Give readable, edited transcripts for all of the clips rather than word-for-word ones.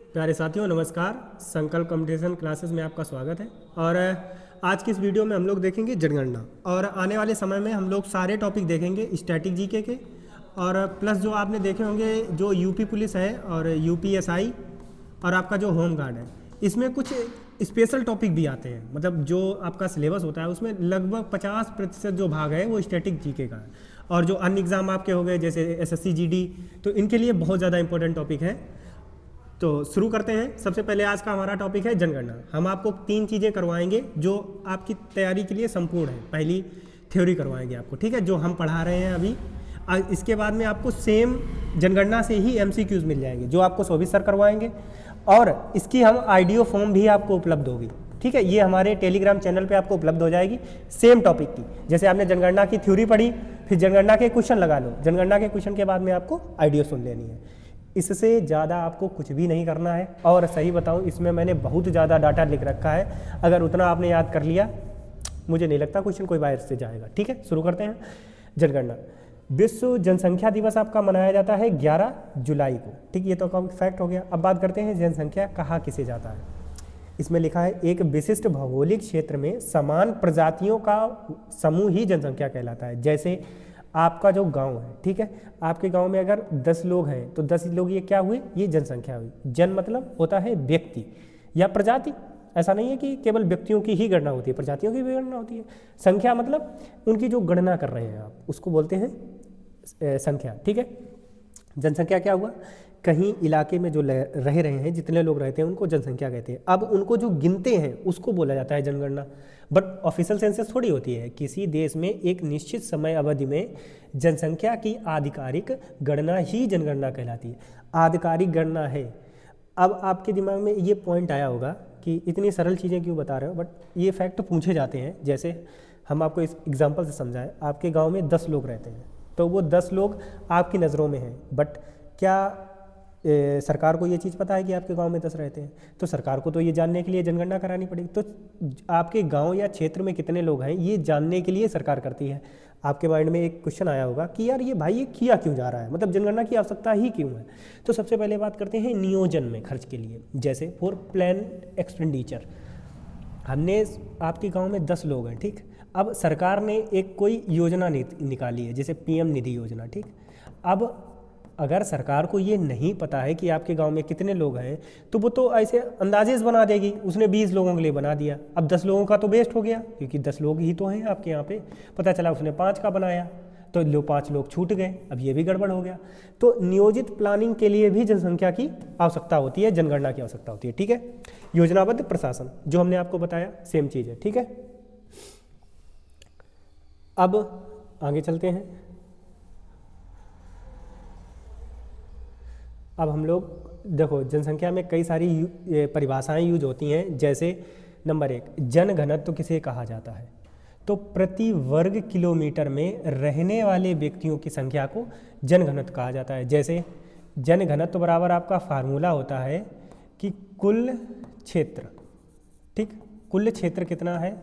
प्यारे साथियों नमस्कार। संकल्प कंपटीशन क्लासेस में आपका स्वागत है। और आज की इस वीडियो में हम लोग देखेंगे जनगणना, और आने वाले समय में हम लोग सारे टॉपिक देखेंगे स्टैटिक जीके के, और प्लस जो आपने देखे होंगे जो यूपी पुलिस है और यूपीएसआई और आपका जो होम गार्ड है, इसमें कुछ स्पेशल टॉपिक भी आते हैं। मतलब जो आपका सिलेबस होता है उसमें लगभग 50% जो भाग है वो स्टैटिक जीके का है, और जो अन्य एग्ज़ाम आपके हो गए जैसे एसएससी जीडी, तो इनके लिए बहुत ज़्यादा इंपॉर्टेंट टॉपिक है। तो शुरू करते हैं। सबसे पहले आज का हमारा टॉपिक है जनगणना। हम आपको 3 चीज़ें करवाएंगे जो आपकी तैयारी के लिए संपूर्ण है। पहली थ्योरी करवाएंगे आपको, ठीक है, जो हम पढ़ा रहे हैं अभी। इसके बाद में आपको सेम जनगणना से ही एमसीक्यूज मिल जाएंगे जो आपको शोभित सर करवाएंगे, और इसकी हम आईडियो फॉर्म भी आपको उपलब्ध होगी, ठीक है। ये हमारे टेलीग्राम चैनल पे आपको उपलब्ध हो जाएगी सेम टॉपिक की। जैसे आपने जनगणना की थ्योरी पढ़ी, फिर जनगणना के क्वेश्चन लगा लो, जनगणना के क्वेश्चन के बाद में आपको आईडियो सुन लेनी है। इससे ज़्यादा आपको कुछ भी नहीं करना है। और सही बताऊं, इसमें मैंने बहुत ज़्यादा डाटा लिख रखा है। अगर उतना आपने याद कर लिया, मुझे नहीं लगता क्वेश्चन कोई बाहर से जाएगा, ठीक है। शुरू करते हैं। जनगणना। विश्व जनसंख्या दिवस आपका मनाया जाता है 11 जुलाई को, ठीक। ये तो फैक्ट हो गया। अब बात करते हैं जनसंख्या कहा किसे जाता है। इसमें लिखा है एक विशिष्ट भौगोलिक क्षेत्र में समान प्रजातियों का समूह ही जनसंख्या कहलाता है। जैसे आपका जो गांव है, ठीक है, आपके गांव में अगर 10 लोग हैं तो 10 लोग ये क्या हुए, ये जनसंख्या हुई। जन मतलब होता है व्यक्ति या प्रजाति। ऐसा नहीं है कि केवल व्यक्तियों की ही गणना होती है, प्रजातियों की भी गणना होती है। संख्या मतलब उनकी जो गणना कर रहे हैं आप, उसको बोलते हैं संख्या, ठीक है। जनसंख्या क्या हुआ, कहीं इलाके में जो रह रहे हैं, जितने लोग रहते हैं उनको जनसंख्या कहते हैं। अब उनको जो गिनते हैं उसको बोला जाता है जनगणना। बट ऑफिशियल सेंसस थोड़ी होती है। किसी देश में एक निश्चित समय अवधि में जनसंख्या की आधिकारिक गणना ही जनगणना कहलाती है। आधिकारिक गणना है। अब आपके दिमाग में ये पॉइंट आया होगा कि इतनी सरल चीज़ें क्यों बता रहे हो, बट ये फैक्ट पूछे जाते हैं। जैसे हम आपको इस एग्जाम्पल से समझाएं, आपके गाँव में 10 लोग रहते हैं, तो वो 10 लोग आपकी नज़रों में हैं, बट क्या सरकार को ये चीज़ पता है कि आपके गांव में 10 रहते हैं? तो सरकार को तो ये जानने के लिए जनगणना करानी पड़ेगी। तो आपके गांव या क्षेत्र में कितने लोग हैं ये जानने के लिए सरकार करती है। आपके माइंड में एक क्वेश्चन आया होगा कि यार ये भाई ये किया क्यों जा रहा है, मतलब जनगणना की आवश्यकता ही क्यों है। तो सबसे पहले बात करते हैं नियोजन में खर्च के लिए। जैसे फॉर प्लान एक्सपेंडिचर, हमने आपके गाँव में 10 लोग हैं, ठीक। अब सरकार ने एक कोई योजना निकाली है, जैसे PM निधि योजना, ठीक। अब अगर सरकार को ये नहीं पता है कि आपके गांव में कितने लोग हैं, तो वो तो ऐसे अंदाजेस बना देगी। उसने 20 लोगों के लिए बना दिया, अब 10 लोगों का तो वेस्ट हो गया, क्योंकि 10 लोग ही तो हैं आपके यहाँ पे। पता चला उसने 5 का बनाया, तो 5 लोग छूट गए, अब ये भी गड़बड़ हो गया। तो नियोजित प्लानिंग के लिए भी जनसंख्या की आवश्यकता होती है, जनगणना की आवश्यकता होती है, ठीक है। योजनाबद्ध प्रशासन, जो हमने आपको बताया सेम चीज़ है, ठीक है। अब आगे चलते हैं। अब हम लोग देखो, जनसंख्या में कई सारी परिभाषाएं यूज होती हैं। जैसे नंबर 1, जन घनत्व किसे कहा जाता है? तो प्रति वर्ग किलोमीटर में रहने वाले व्यक्तियों की संख्या को जन घनत्व कहा जाता है। जैसे जन घनत्व बराबर आपका फार्मूला होता है कि कुल क्षेत्र, ठीक, कुल क्षेत्र कितना है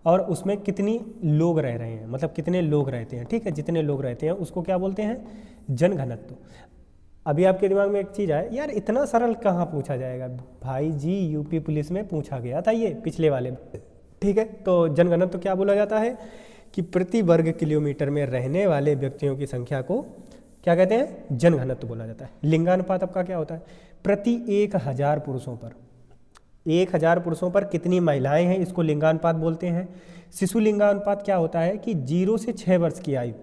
और उसमें कितनी लोग रह रहे हैं, मतलब कितने लोग रहते हैं, ठीक है। जितने लोग रहते हैं उसको क्या बोलते हैं, जन घनत्व। अभी आपके दिमाग में एक चीज़ आए, यार इतना सरल कहाँ पूछा जाएगा भाई जी, यूपी पुलिस में पूछा गया था ये पिछले वाले, ठीक है। तो जनगणना तो क्या बोला जाता है कि प्रति वर्ग किलोमीटर में रहने वाले व्यक्तियों की संख्या को क्या कहते हैं, जनघनत्व बोला जाता है। लिंगानुपात आपका क्या होता है, प्रति 1000 पुरुषों पर, 1000 पुरुषों पर कितनी महिलाएं हैं, इसको लिंगानुपात बोलते हैं। शिशु लिंगानुपात क्या होता है कि 0 से 6 वर्ष की आयु,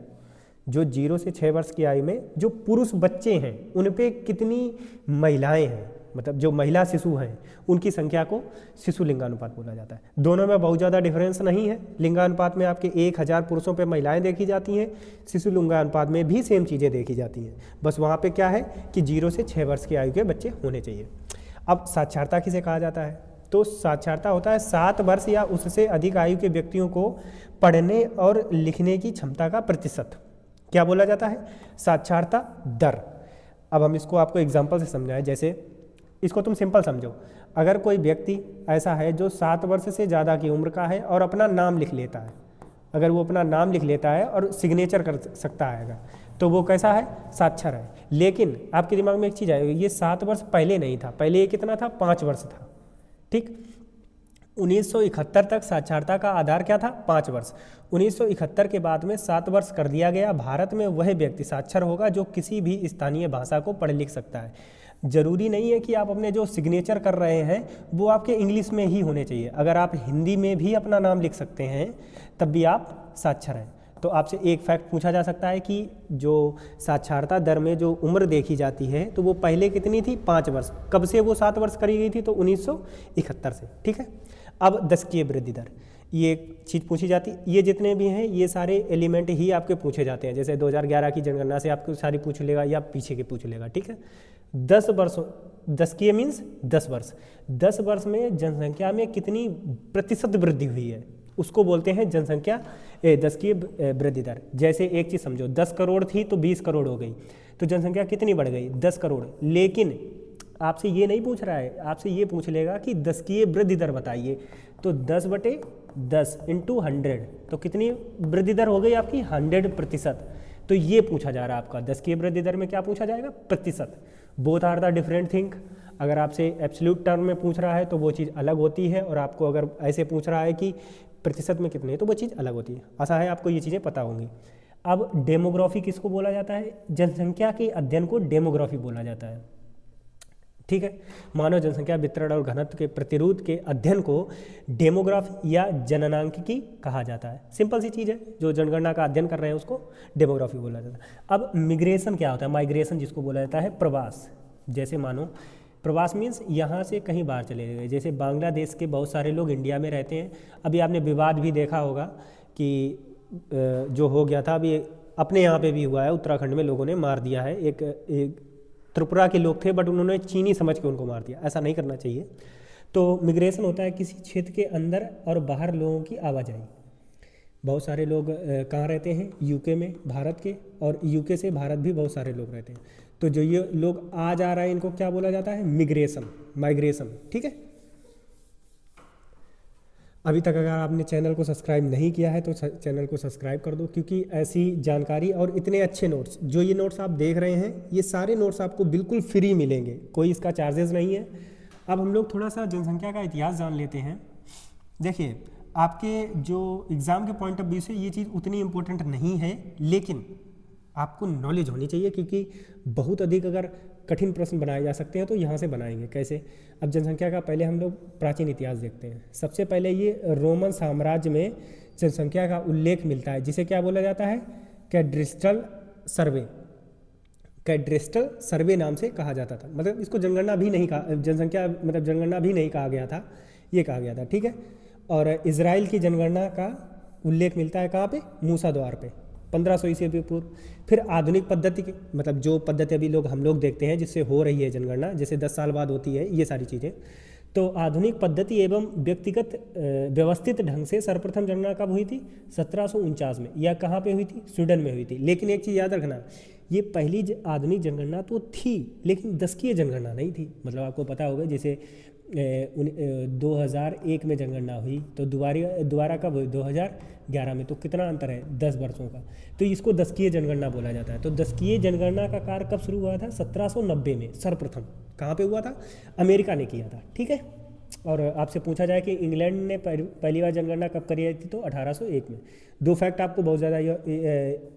जो 0 से 6 वर्ष की आयु में जो पुरुष बच्चे हैं उन पे कितनी महिलाएं हैं, मतलब जो महिला शिशु हैं उनकी संख्या को शिशु लिंगानुपात बोला जाता है। दोनों में बहुत ज़्यादा डिफरेंस नहीं है। लिंगानुपात में आपके 1000 पुरुषों पे महिलाएं देखी जाती हैं, शिशु लिंगानुपात में भी सेम चीज़ें देखी जाती हैं, बस वहाँ पे क्या है कि 0 से 6 वर्ष की आयु के बच्चे होने चाहिए। अब साक्षरता किसे कहा जाता है? तो साक्षरता होता है 7 वर्ष या उससे अधिक आयु के व्यक्तियों को पढ़ने और लिखने की क्षमता का प्रतिशत क्या बोला जाता है, साक्षरता दर। अब हम इसको आपको एग्जांपल से समझाएं। जैसे इसको तुम सिंपल समझो, अगर कोई व्यक्ति ऐसा है जो 7 वर्ष से ज़्यादा की उम्र का है और अपना नाम लिख लेता है, अगर वो अपना नाम लिख लेता है और सिग्नेचर कर सकता है, अगर तो वो कैसा है, साक्षर है। लेकिन आपके दिमाग में एक चीज़ आएगी, ये 7 वर्ष पहले नहीं था, पहले ये कितना था, 5 वर्ष था। ठीक, 1971 तक साक्षरता का आधार क्या था, 5 वर्ष। 1971 के बाद में 7 वर्ष कर दिया गया। भारत में वह व्यक्ति साक्षर होगा जो किसी भी स्थानीय भाषा को पढ़ लिख सकता है। जरूरी नहीं है कि आप अपने जो सिग्नेचर कर रहे हैं वो आपके इंग्लिश में ही होने चाहिए। अगर आप हिंदी में भी अपना नाम लिख सकते हैं तब भी आप साक्षर हैं। तो आपसे एक फैक्ट पूछा जा सकता है कि जो साक्षरता दर में जो उम्र देखी जाती है तो वो पहले कितनी थी, 5 वर्ष। कब से वो 7 वर्ष करी गई थी, तो 1971 से। ठीक है, अब दशकीय वृद्धि दर, ये चीज़ पूछी जाती है। ये जितने भी हैं ये सारे एलिमेंट ही आपके पूछे जाते हैं। जैसे 2011 की जनगणना से आपको सारी पूछ लेगा या पीछे के पूछ लेगा। ठीक है, 10 वर्षों, दशकीय मीन्स 10 वर्ष, 10 वर्ष में जनसंख्या में कितनी प्रतिशत वृद्धि हुई है उसको बोलते हैं जनसंख्या दशकीय वृद्धि दर। जैसे एक चीज़ समझो, 10 करोड़ थी तो 20 करोड़ हो गई, तो जनसंख्या कितनी बढ़ गई, 10 करोड़। लेकिन आपसे ये नहीं पूछ रहा है, आपसे ये पूछ लेगा कि दशकीय वृद्धि दर बताइए, तो 10/10 इंटू 100, तो कितनी वृद्धि दर हो गई आपकी, 100%। तो ये पूछा जा रहा है आपका दशकीय वृद्धि दर में क्या पूछा जाएगा, प्रतिशत। Both are the different thing. अगर आपसे एब्सोल्यूट टर्म में पूछ रहा है तो वो चीज़ अलग होती है, और आपको अगर ऐसे पूछ रहा है कि प्रतिशत में कितने, तो वो चीज़ अलग होती है। आशा है आपको ये चीज़ें पता होंगी। अब डेमोग्राफी किसको बोला जाता है, जनसंख्या के अध्ययन को डेमोग्राफी बोला जाता है। ठीक है, मानव जनसंख्या वितरण और घनत्व के प्रतिरूप के अध्ययन को डेमोग्राफी या जननांकिकी कहा जाता है। सिंपल सी चीज़ है, जो जनगणना का अध्ययन कर रहे हैं उसको डेमोग्राफी बोला जाता है। अब मिग्रेशन क्या होता है, माइग्रेशन जिसको बोला जाता है, प्रवास। जैसे मानो प्रवास मीन्स यहाँ से कहीं बाहर चले गए। जैसे बांग्लादेश के बहुत सारे लोग इंडिया में रहते हैं। अभी आपने विवाद भी देखा होगा कि जो हो गया था, अभी अपने यहाँ पे भी हुआ है, उत्तराखंड में लोगों ने मार दिया है। एक त्रिपुरा के लोग थे बट उन्होंने चीनी समझ के उनको मार दिया। ऐसा नहीं करना चाहिए। तो मिग्रेशन होता है किसी क्षेत्र के अंदर और बाहर लोगों की आवाजाही। बहुत सारे लोग कहाँ रहते हैं, यूके में, भारत के, और यूके से भारत भी बहुत सारे लोग रहते हैं। तो जो ये लोग आ जा रहा है इनको क्या बोला जाता है, मिग्रेशन, माइग्रेशन। ठीक है, अभी तक अगर आपने चैनल को सब्सक्राइब नहीं किया है तो चैनल को सब्सक्राइब कर दो, क्योंकि ऐसी जानकारी और इतने अच्छे नोट्स, जो ये नोट्स आप देख रहे हैं, ये सारे नोट्स आपको बिल्कुल फ्री मिलेंगे, कोई इसका चार्जेस नहीं है। अब हम लोग थोड़ा सा जनसंख्या का इतिहास जान लेते हैं। देखिए, आपके जो एग्ज़ाम के पॉइंट ऑफ व्यू से ये चीज़ उतनी इम्पोर्टेंट नहीं है, लेकिन आपको नॉलेज होनी चाहिए, क्योंकि बहुत अधिक अगर कठिन प्रश्न बनाए जा सकते हैं तो यहाँ से बनाएंगे। कैसे, अब जनसंख्या का पहले हम लोग प्राचीन इतिहास देखते हैं। सबसे पहले ये रोमन साम्राज्य में जनसंख्या का उल्लेख मिलता है, जिसे क्या बोला जाता है, कैड्रिस्टल सर्वे। कैड्रिस्टल सर्वे नाम से कहा जाता था। मतलब इसको जनगणना भी नहीं कहा, जनसंख्या मतलब जनगणना भी नहीं कहा गया था, ये कहा गया था। ठीक है, और इजराइल की जनगणना का उल्लेख मिलता है कहाँ पे, मूसा द्वार पे, 1500 ईस्वी पूर्व। फिर आधुनिक पद्धति के, मतलब जो पद्धति अभी हम लोग देखते हैं जिससे हो रही है जनगणना, जैसे 10 साल बाद होती है, ये सारी चीज़ें। तो आधुनिक पद्धति एवं व्यक्तिगत व्यवस्थित ढंग से सर्वप्रथम जनगणना कब हुई थी, 1749 में। यह कहाँ पे हुई थी, स्वीडन में हुई थी। लेकिन एक चीज़ याद रखना, ये पहली आधुनिक जनगणना तो थी, लेकिन दशकीय जनगणना नहीं थी। मतलब आपको पता होगा, जैसे 2001 में जनगणना हुई, तो दोबारा कब हुई, 2011 में। तो कितना अंतर है, 10 वर्षों का। तो इसको दशकीय जनगणना बोला जाता है। तो दशकीय जनगणना का कार्य कब शुरू हुआ था, 1790 में सर्वप्रथम। कहाँ पे हुआ था, अमेरिका ने किया था। ठीक है, और आपसे पूछा जाए कि इंग्लैंड ने पहली बार जनगणना कब करी थी, तो 1801 में। 2 फैक्ट आपको बहुत ज़्यादा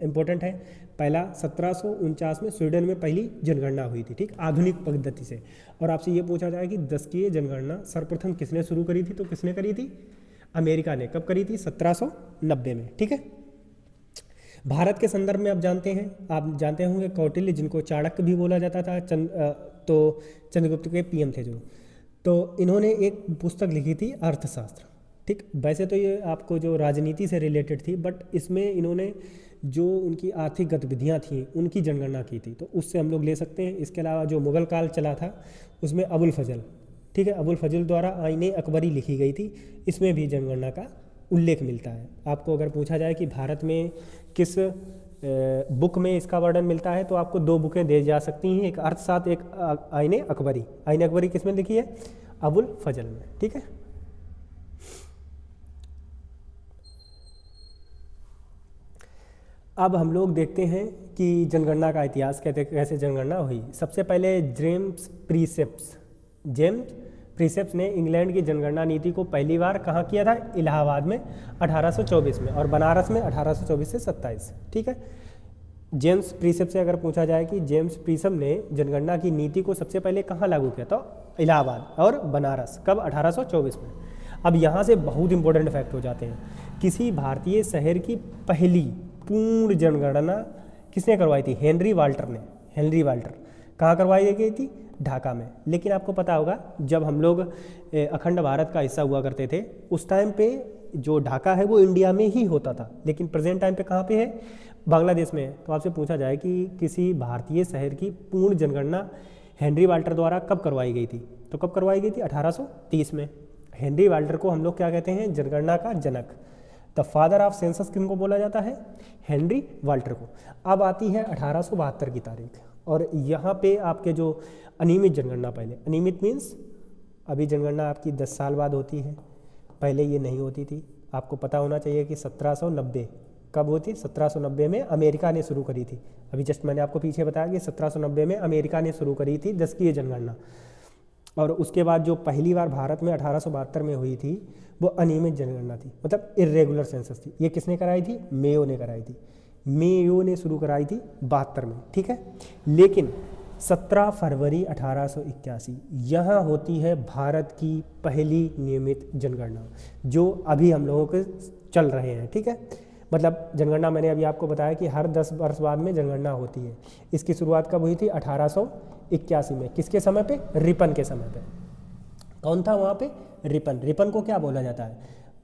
इंपॉर्टेंट है। पहला, 1749 में स्वीडन में पहली जनगणना हुई थी, ठीक, आधुनिक पद्धति से। और आपसे ये पूछा जाए कि दशकीय जनगणना सर्वप्रथम किसने शुरू करी थी, तो किसने करी थी, अमेरिका ने। कब करी थी, 1790 में। ठीक है, भारत के संदर्भ में आप जानते होंगे कौटिल्य, जिनको चाणक्य भी बोला जाता था, तो चंद्रगुप्त के पीएम थे जो। तो इन्होंने एक पुस्तक लिखी थी, अर्थशास्त्र। ठीक, वैसे तो ये आपको जो राजनीति से रिलेटेड थी, बट इसमें इन्होंने जो उनकी आर्थिक गतिविधियां थी उनकी जनगणना की थी, तो उससे हम लोग ले सकते हैं। इसके अलावा जो मुगल काल चला था उसमें अबुल फजल, ठीक है, अबुल फजल द्वारा आईने अकबरी लिखी गई थी, इसमें भी जनगणना का उल्लेख मिलता है। आपको अगर पूछा जाए कि भारत में किस बुक में इसका वर्णन मिलता है, तो आपको 2 बुकें दे जा सकती हैं, एक अर्थशास्त्र, एक आईने अकबरी। आईने अकबरी किस में लिखी है, अबुल फजल में। ठीक है, अब हम लोग देखते हैं कि जनगणना का इतिहास कैसे जनगणना हुई। सबसे पहले जेम्स प्रीसेप्स ने इंग्लैंड की जनगणना नीति को पहली बार कहाँ किया था? इलाहाबाद में 1824 में, और बनारस में 1824 से 27। ठीक है, जेम्स प्रीसेप्स से अगर पूछा जाए कि जेम्स प्रीसेप ने जनगणना की नीति को सबसे पहले कहाँ लागू किया, तो इलाहाबाद और बनारस, कब? 1824 में। अब यहाँ से बहुत इंपॉर्टेंट फैक्ट हो जाते हैं। किसी भारतीय शहर की पहली पूर्ण जनगणना किसने करवाई थी? Henry Walter. कहाँ करवाई गई थी? ढाका में। लेकिन आपको पता होगा जब हम लोग अखंड भारत का हिस्सा हुआ करते थे उस टाइम पे जो ढाका है वो इंडिया में ही होता था, लेकिन प्रेजेंट टाइम पे कहाँ पे है? बांग्लादेश में है। तो आपसे पूछा जाए कि किसी भारतीय शहर की पूर्ण जनगणना हेनरी वाल्टर द्वारा कब करवाई गई थी, तो कब करवाई गई थी? 1830 में। हेनरी वाल्टर को हम लोग क्या कहते हैं? जनगणना का जनक। द फादर ऑफ सेंसस किनको बोला जाता है? हेनरी वाल्टर को। अब आती है 1872 की तारीख, और यहाँ पे आपके जो अनियमित जनगणना, पहले अनियमित मीन्स अभी जनगणना आपकी 10 साल बाद होती है, पहले ये नहीं होती थी। आपको पता होना चाहिए कि 1790 कब होती? 1790 में अमेरिका ने शुरू करी थी। अभी जस्ट मैंने आपको पीछे बताया कि 1790 में अमेरिका ने शुरू करी थी 10 की जनगणना, और उसके बाद जो पहली बार भारत में 1872 में हुई थी वो अनियमित जनगणना थी, मतलब इर्रेगुलर सेंसस थी। ये किसने कराई थी? मेयो ने कराई थी। मेयो ने शुरू कराई थी 72 में। ठीक है, लेकिन 17 फरवरी 1881 यहाँ होती है भारत की पहली नियमित जनगणना, जो अभी हम लोगों के चल रहे हैं। ठीक है, मतलब जनगणना मैंने अभी आपको बताया कि हर 10 वर्ष बाद में जनगणना होती है। इसकी शुरुआत कब हुई थी? 1881 में। किसके समय पे? रिपन के समय पे। कौन था वहाँ पे? रिपन को क्या बोला जाता है?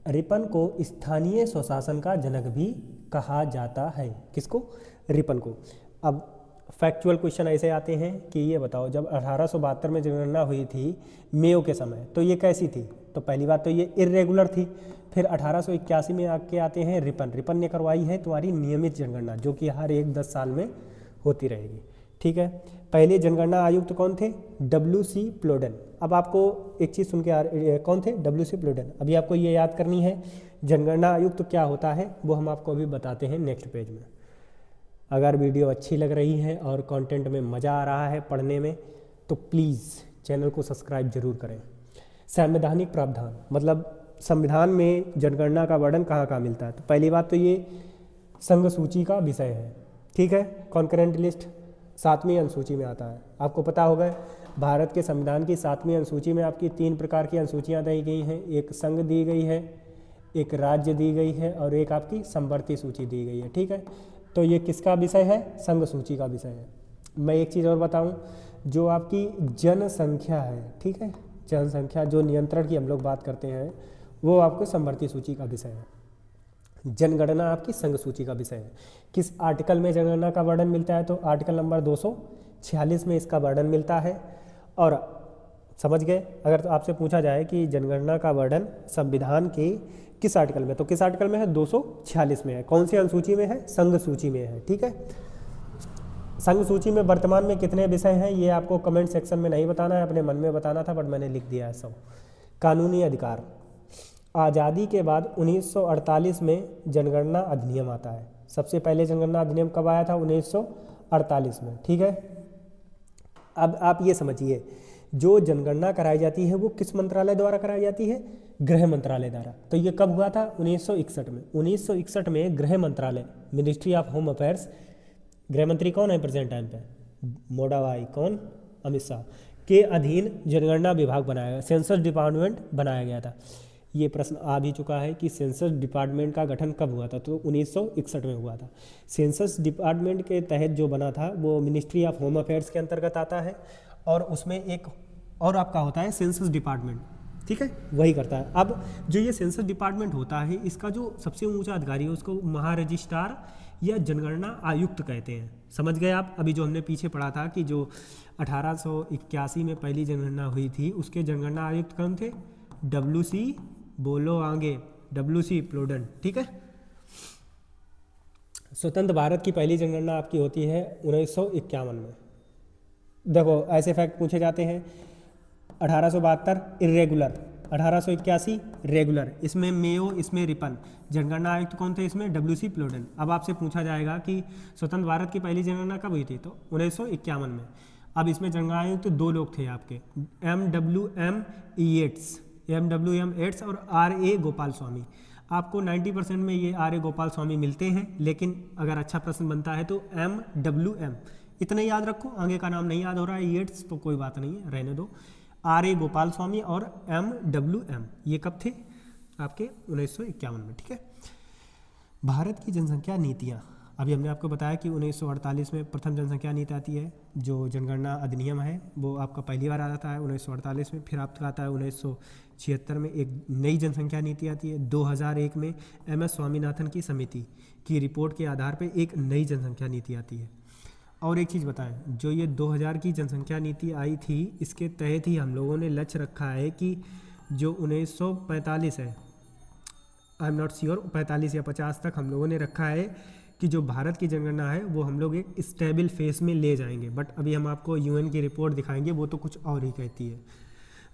रिपन को स्थानीय स्वशासन का जनक भी कहा जाता है। किसको? रिपन को। अब फैक्चुअल क्वेश्चन ऐसे आते हैं कि ये बताओ, जब 1872 में जनगणना हुई थी मेयो के समय, तो ये कैसी थी? तो पहली बात तो ये इर्रेगुलर थी। फिर 1881 में आके आते हैं रिपन ने करवाई है तुम्हारी नियमित जनगणना, जो कि हर एक 10 साल में होती रहेगी। ठीक है, पहले जनगणना आयुक्त कौन थे? WC प्लोडन। अब आपको एक चीज़ सुन के कौन थे? WC प्लोडन। अभी आपको ये याद करनी है जनगणना आयुक्त क्या होता है, वो हम आपको अभी बताते हैं नेक्स्ट पेज में। अगर वीडियो अच्छी लग रही है और कंटेंट में मज़ा आ रहा है पढ़ने में, तो प्लीज़ चैनल को सब्सक्राइब जरूर करें। संवैधानिक प्रावधान, मतलब संविधान में जनगणना का वर्णन कहाँ कहाँ मिलता है। तो पहली बात तो ये संघ सूची का विषय है। ठीक है, कॉन्करेंट लिस्ट 7वीं अनुसूची में आता है। आपको पता होगा भारत के संविधान की 7वीं अनुसूची में आपकी 3 प्रकार की अनुसूचियाँ दी गई हैं। एक संघ दी गई है, एक राज्य दी गई है, और एक आपकी समवर्ती सूची दी गई है। ठीक है, तो ये किसका विषय है? संघ सूची का विषय है। मैं एक चीज़ और बताऊं, जो आपकी जनसंख्या है, ठीक है, जनसंख्या जो नियंत्रण की हम लोग बात करते हैं, वो आपको समवर्ती सूची का विषय है। जनगणना आपकी संघ सूची का विषय है। किस आर्टिकल में जनगणना का वर्णन मिलता है? तो आर्टिकल नंबर 246 में इसका वर्णन मिलता है। और समझ गए? अगर तो आपसे पूछा जाए कि जनगणना का वर्णन संविधान के किस आर्टिकल में, तो किस आर्टिकल में है? 246 में है। कौन सी अनुसूची में है? संघ सूची में है। ठीक है, संघ सूची में वर्तमान में कितने विषय हैं ये आपको कमेंट सेक्शन में नहीं बताना है, अपने मन में बताना था, बट मैंने लिख दिया है सब। कानूनी अधिकार, आज़ादी के बाद 1948 में जनगणना अधिनियम आता है। सबसे पहले जनगणना अधिनियम कब आया था? 1948 में। ठीक है, अब आप ये समझिए, जो जनगणना कराई जाती है वो किस मंत्रालय द्वारा कराई जाती है? गृह मंत्रालय द्वारा। तो ये कब हुआ था? 1961 में। 1961 में गृह मंत्रालय, मिनिस्ट्री ऑफ होम अफेयर्स, गृह मंत्री कौन है प्रेजेंट टाइम पे? मोटा भाई कौन? अमित शाह के अधीन जनगणना विभाग बनाया गया, सेंसस डिपार्टमेंट बनाया गया था। ये प्रश्न आ भी चुका है कि सेंसस डिपार्टमेंट का गठन कब हुआ था? तो 1961 में हुआ था। सेंसस डिपार्टमेंट के तहत जो बना था वो मिनिस्ट्री ऑफ होम अफेयर्स के अंतर्गत आता है, और उसमें एक और आपका होता है सेंसस डिपार्टमेंट। ठीक है, वही करता है। अब जो ये सेंसस डिपार्टमेंट होता है, इसका जो सबसे ऊंचा अधिकारी है उसको महारजिस्ट्रार या जनगणना आयुक्त कहते हैं। समझ गए आप? अभी जो हमने पीछे पढ़ा था कि जो 1881 में पहली जनगणना हुई थी, उसके जनगणना आयुक्त कौन थे? WC, बोलो आगे, WC प्लोडन। ठीक है, स्वतंत्र भारत की पहली जनगणना आपकी होती है 1951 में। देखो ऐसे फैक्ट पूछे जाते हैं। 1872 इर्रेगुलर, 1881 रेगुलर, इसमें मेयो, इसमें रिपन। जनगणना आयुक्त कौन थे इसमें? WC प्लोडेन। अब आपसे पूछा जाएगा कि स्वतंत्र भारत की पहली जनगणना कब हुई थी, तो 1951 में। अब इसमें जनगणना आयुक्त दो लोग थे आपके, MWM येट्स और RA गोपाल स्वामी। आपको 90% में ये RA गोपाल स्वामी मिलते हैं, लेकिन अगर अच्छा प्रश्न बनता है तो MWM इतना याद रखो, आगे का नाम नहीं याद हो रहा है येट्स तो कोई बात नहीं है, रहने दो। RA गोपाल स्वामी और MWM ये कब थे? आपके 1951 में, ठीक है। भारत की जनसंख्या नीतियाँ, अभी हमने आपको बताया कि 1948 में प्रथम जनसंख्या नीति आती है, जो जनगणना अधिनियम है वो आपका पहली बार आता है 1948 में। फिर आपका आता है 1976 में एक नई जनसंख्या नीति आती है। 2001 में MS स्वामीनाथन की समिति की रिपोर्ट के आधार पर एक नई जनसंख्या नीति आती है। और एक चीज़ बताएं, जो ये 2000 की जनसंख्या नीति आई थी, इसके तहत ही हम लोगों ने लक्ष्य रखा है कि जो 1945 है, आई एम नॉट श्योर 45 या 50 तक हम लोगों ने रखा है कि जो भारत की जनगणना है वो हम लोग एक स्टेबल फेस में ले जाएंगे। बट अभी हम आपको UN की रिपोर्ट दिखाएंगे, वो तो कुछ और ही कहती है।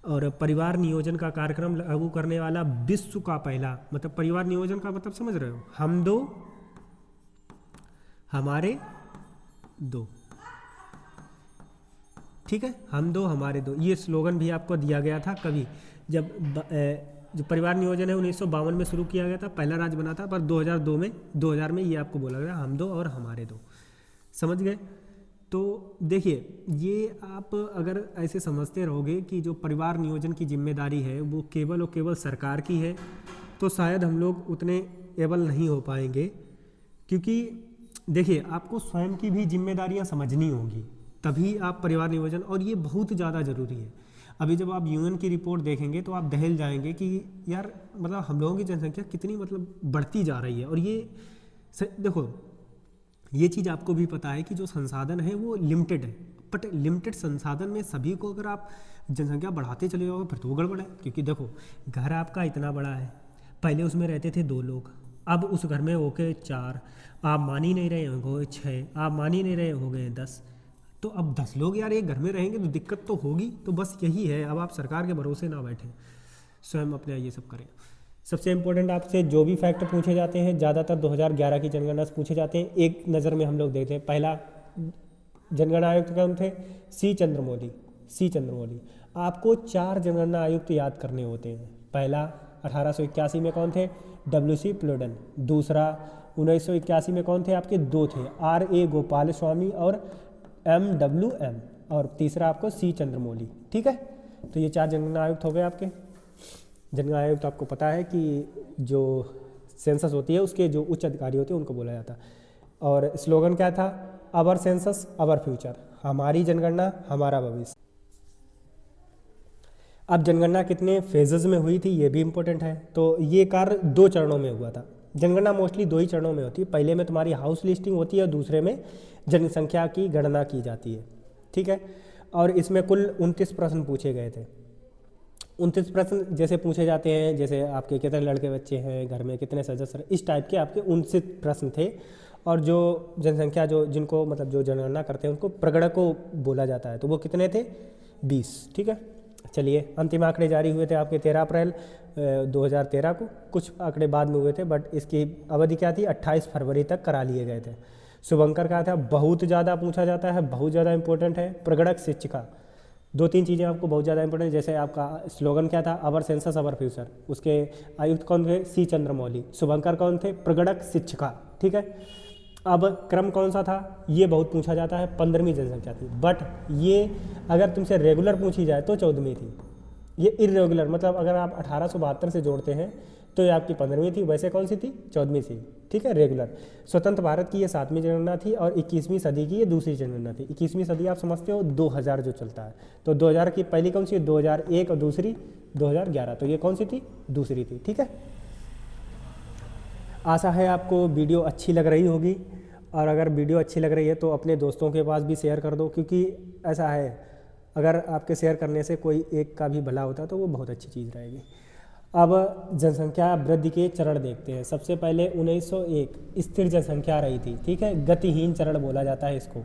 और परिवार नियोजन का कार्यक्रम लागू करने वाला विश्व का पहला, मतलब परिवार नियोजन का मतलब समझ रहे हो, हम दो हमारे दो, ठीक है, हम दो हमारे दो। ये स्लोगन भी आपको दिया गया था कभी, जब जो परिवार नियोजन है 1952 में शुरू किया गया था, पहला राज्य बना था, पर 2000 में ये आपको बोला गया हम दो और हमारे दो। समझ गए? तो देखिए, ये आप अगर ऐसे समझते रहोगे कि जो परिवार नियोजन की जिम्मेदारी है वो केवल और केवल सरकार की है, तो शायद हम लोग उतने एबल नहीं हो पाएंगे। क्योंकि देखिए, आपको स्वयं की भी जिम्मेदारियां समझनी होंगी, तभी आप परिवार नियोजन, और ये बहुत ज़्यादा ज़रूरी है। अभी जब आप UN की रिपोर्ट देखेंगे तो आप दहल जाएंगे कि यार मतलब हम लोगों की जनसंख्या कितनी मतलब बढ़ती जा रही है। और ये देखो, ये चीज़ आपको भी पता है कि जो संसाधन है वो लिमिटेड है, बट लिमिटेड संसाधन में सभी को अगर आप जनसंख्या बढ़ाते चले जाओगे फिर तो वो गड़बड़ है। क्योंकि देखो, घर आपका इतना बड़ा है, पहले उसमें रहते थे 2 लोग, अब उस घर में हो गए 4, आप मान ही नहीं रहे हो गए 6, आप मान ही नहीं रहे हो गए 10। तो अब 10 लोग यार एक घर में रहेंगे तो दिक्कत तो होगी। तो बस यही है, अब आप सरकार के भरोसे ना बैठें, स्वयं अपने ये सब करें। सबसे इम्पोर्टेंट आपसे जो भी फैक्ट पूछे जाते हैं, ज़्यादातर 2011 की जनगणना से पूछे जाते हैं। एक नज़र में हम लोग देखते हैं, पहला जनगणना आयुक्त कौन थे? सी चंद्रमौली। आपको 4 जनगणना आयुक्त याद करने होते हैं। पहला 1881 में कौन थे? WC प्लोडेन। दूसरा 1981 में कौन थे? आपके 2 थे, RA गोपाल स्वामी और MWM। और तीसरा आपको C चंद्रमौली, ठीक है। तो ये 4 जनगणना आयुक्त हो गए आपके। जनगणना आयुक्त आपको पता है कि जो सेंसस होती है उसके जो उच्च अधिकारी होते हैं उनको बोला जाता है। और स्लोगन क्या था? अवर सेंसस अवर फ्यूचर, हमारी जनगणना हमारा भविष्य। अब जनगणना कितने फेजेस में हुई थी ये भी इम्पोर्टेंट है। तो ये कार्य 2 चरणों में हुआ था। जनगणना मोस्टली 2 ही चरणों में होती है, पहले में तुम्हारी हाउस लिस्टिंग होती है और दूसरे में जनसंख्या की गणना की जाती है, ठीक है। और इसमें कुल 29 प्रश्न पूछे गए थे। 29 प्रश्न जैसे पूछे जाते हैं, जैसे आपके कितने लड़के बच्चे हैं, घर में कितने सदस्य, इस टाइप के आपके 29 प्रश्न थे। और जो जनसंख्या जो जिनको मतलब जो जनगणना करते हैं उनको प्रगणक को बोला जाता है, तो वो कितने थे? 20, ठीक है। चलिए, अंतिम आंकड़े जारी हुए थे आपके 13 अप्रैल 2013 को। कुछ आंकड़े बाद में हुए थे, बट इसकी अवधि क्या थी? 28 फरवरी तक करा लिए गए थे। शुभंकर का था, बहुत ज़्यादा पूछा जाता है, बहुत ज़्यादा इंपॉर्टेंट है। प्रगणक शिक्षिका, 2-3 चीज़ें आपको बहुत ज़्यादा इंपॉर्टेंट, जैसे आपका स्लोगन क्या था? अवर सेंसस अवर फ्यूचर। उसके आयुक्त कौन थे? C चंद्रमौली। शुभंकर कौन थे? प्रगणक शिक्षिका, ठीक है। अब क्रम कौन सा था? ये बहुत पूछा जाता है, 15वीं जनसंख्या थी। बट ये अगर तुमसे रेगुलर पूछी जाए तो 14वीं थी। ये इरेगुलर मतलब अगर आप 1872 से जोड़ते हैं तो ये आपकी 15वीं थी, वैसे कौन सी थी? 14वीं थी, ठीक है, रेगुलर। स्वतंत्र भारत की ये 7वीं जनगणना थी और 21वीं सदी की ये दूसरी जनगणना थी। 21वीं सदी आप समझते हो 2000 जो चलता है, तो 2000 की पहली कौन सी? 2001 और दूसरी 2011, तो ये कौन सी थी? दूसरी थी, ठीक है। आशा है आपको वीडियो अच्छी लग रही होगी, और अगर वीडियो अच्छी लग रही है तो अपने दोस्तों के पास भी शेयर कर दो, क्योंकि ऐसा है अगर आपके शेयर करने से कोई एक का भी भला होता तो वो बहुत अच्छी चीज़ रहेगी। अब जनसंख्या वृद्धि के चरण देखते हैं। सबसे पहले 1901 स्थिर जनसंख्या रही थी, ठीक है, गतिहीन चरण बोला जाता है इसको।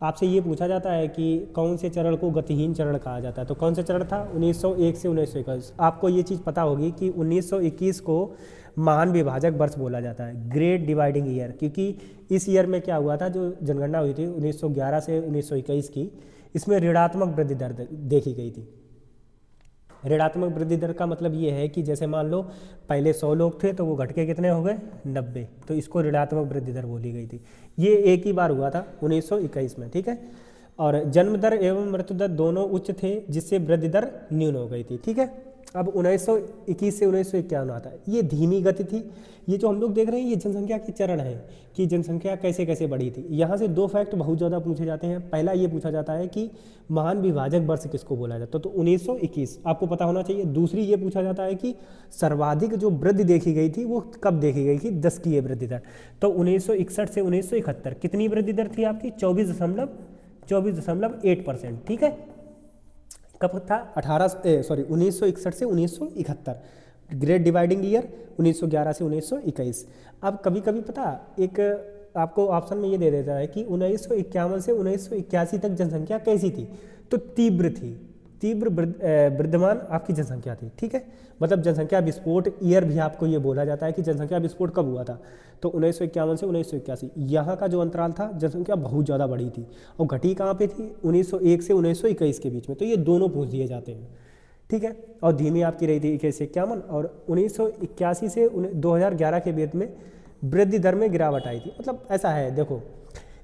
आपसे ये पूछा जाता है कि कौन से चरण को गतिहीन चरण कहा जाता है, तो कौन सा चरण था 1901 से 1921। आपको ये चीज़ पता होगी कि 1921 को महान विभाजक वर्ष बोला जाता है, ग्रेट डिवाइडिंग ईयर, क्योंकि इस ईयर में क्या हुआ था, जो जनगणना हुई थी 1911 से 1921 की, इसमें ऋणात्मक वृद्धि दर देखी गई थी। ऋणात्मक वृद्धि दर का मतलब ये है कि जैसे मान लो पहले 100 लोग थे तो वो घट के कितने हो गए 90, तो इसको ऋणात्मक वृद्धि दर बोली गई थी। ये एक ही बार हुआ था 1921 में, ठीक है। और जन्म दर एवं मृत्यु दर दोनों उच्च थे, जिससे वृद्धि दर न्यून हो गई थी, ठीक है। अब 1921 से 1951 आता है, ये धीमी गति थी। ये जो हम लोग देख रहे हैं ये जनसंख्या के चरण है कि जनसंख्या कैसे कैसे बढ़ी थी। यहाँ से दो फैक्ट बहुत ज़्यादा पूछे जाते हैं। पहला ये पूछा जाता है कि महान विभाजक वर्ष किसको बोला जाता है, तो 1921 आपको पता होना चाहिए। दूसरी ये पूछा जाता है कि सर्वाधिक जो वृद्धि देखी गई थी वो कब देखी गई थी, दशकीय वृद्धि दर। तो 1961 से 1971 कितनी वृद्धि दर थी आपकी, 24.8%, ठीक है। कब था 1961 से 1971, ग्रेट डिवाइडिंग ईयर 1911 से 1921। अब कभी कभी पता एक आपको ऑप्शन में ये दे देता है कि 1951 से 1981 तक जनसंख्या कैसी थी, तो तीव्र थी, तीव्र वृद्धमान आपकी जनसंख्या थी, ठीक है। मतलब जनसंख्या विस्फोट ईयर भी आपको ये बोला जाता है कि जनसंख्या विस्फोट कब हुआ था, तो 1951 से 1981। यहाँ का जो अंतराल था जनसंख्या बहुत ज़्यादा बढ़ी थी, और घटी कहाँ पे थी 1901 से 1921 के बीच में, तो ये दोनों पूछ दिए जाते हैं, ठीक है। और धीमी आपकी रही थी 21 से 51, और 1981 से 2011 के बीच में वृद्धि दर में गिरावट आई थी। मतलब ऐसा है, देखो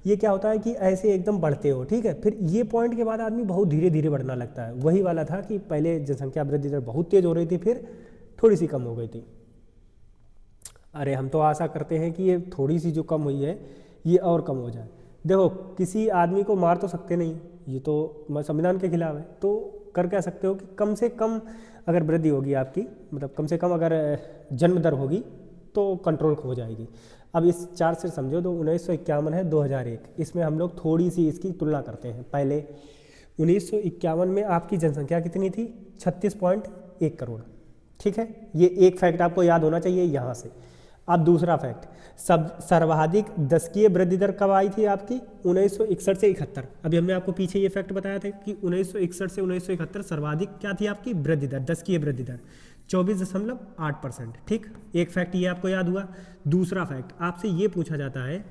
ये क्या होता है कि ऐसे एकदम बढ़ते हो, ठीक है, फिर ये पॉइंट के बाद आदमी बहुत धीरे धीरे बढ़ना लगता है। वही वाला था कि पहले जनसंख्या वृद्धि दर बहुत तेज हो रही थी, फिर थोड़ी सी कम हो गई थी। अरे हम तो आशा करते हैं कि ये थोड़ी सी जो कम हुई है ये और कम हो जाए। देखो किसी आदमी को मार तो सकते नहीं, ये तो संविधान के खिलाफ है, तो कर कह सकते हो कि कम से कम अगर वृद्धि होगी आपकी, मतलब कम से कम अगर जन्म दर होगी तो कंट्रोल हो जाएगी। अब इस चार से समझो, तो 1951 है 2001, इसमें हम लोग थोड़ी सी इसकी तुलना करते हैं। पहले 1951 में आपकी जनसंख्या कितनी थी, 36.1 करोड़, ठीक है। ये एक फैक्ट आपको याद होना चाहिए यहाँ से। अब दूसरा फैक्ट, सर्वाधिक दशकीय वृद्धि दर कब आई थी आपकी, 1961 से 71। अभी हमने आपको पीछे ये फैक्ट बताया था कि 1961 से 1971 सर्वाधिक क्या थी आपकी वृद्धि दर, दशकीय वृद्धि दर 24.8%, ठीक। एक फैक्ट ये आपको याद हुआ। दूसरा फैक्ट आपसे ये पूछा जाता है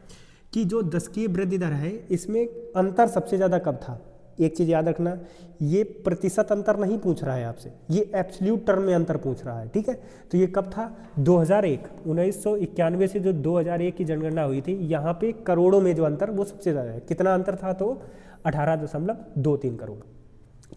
कि जो दशकीय वृद्धि दर है इसमें अंतर सबसे ज़्यादा कब था। एक चीज़ याद रखना, ये प्रतिशत अंतर नहीं पूछ रहा है आपसे, ये एब्सोल्यूट टर्म में अंतर पूछ रहा है, ठीक है। तो ये कब था, 2001, 1991 से जो 2001 की जनगणना हुई थी, यहाँ पे करोड़ों में जो अंतर वो सबसे ज़्यादा है। कितना अंतर था, तो 18.23 करोड़,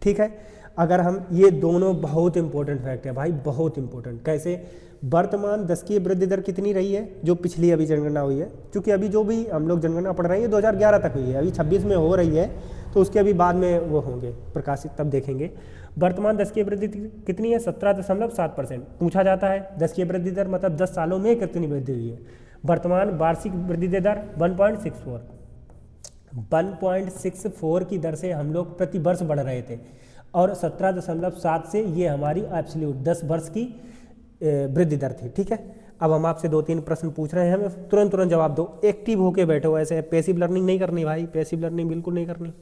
ठीक है। अगर हम ये दोनों बहुत इंपॉर्टेंट फैक्ट है भाई, बहुत इंपॉर्टेंट। कैसे, वर्तमान दशकीय वृद्धि दर कितनी रही है जो पिछली अभी जनगणना हुई है, क्योंकि अभी जो भी हम लोग जनगणना पढ़ रहे हैं 2011 तक हुई है, अभी 26 में हो रही है, तो उसके अभी बाद में वो होंगे प्रकाशित, तब देखेंगे। वर्तमान दशकीय वृद्धि कितनी है, 17.7%। पूछा जाता है दशकीय वृद्धि दर मतलब 10 सालों में कितनी वृद्धि हुई है। वर्तमान वार्षिक वृद्धि दर 1.64 की दर से हम लोग प्रति वर्ष बढ़ रहे थे, और 17.7 से ये हमारी एब्सोल्यूट 10 वर्ष की वृद्धि दर थी, ठीक है। अब हम आपसे 2-3 प्रश्न पूछ रहे हैं, हमें तुरंत तुरंत जवाब दो, एक्टिव होके बैठो, ऐसे पैसिव लर्निंग नहीं करनी भाई, पैसिव लर्निंग बिल्कुल नहीं करनी।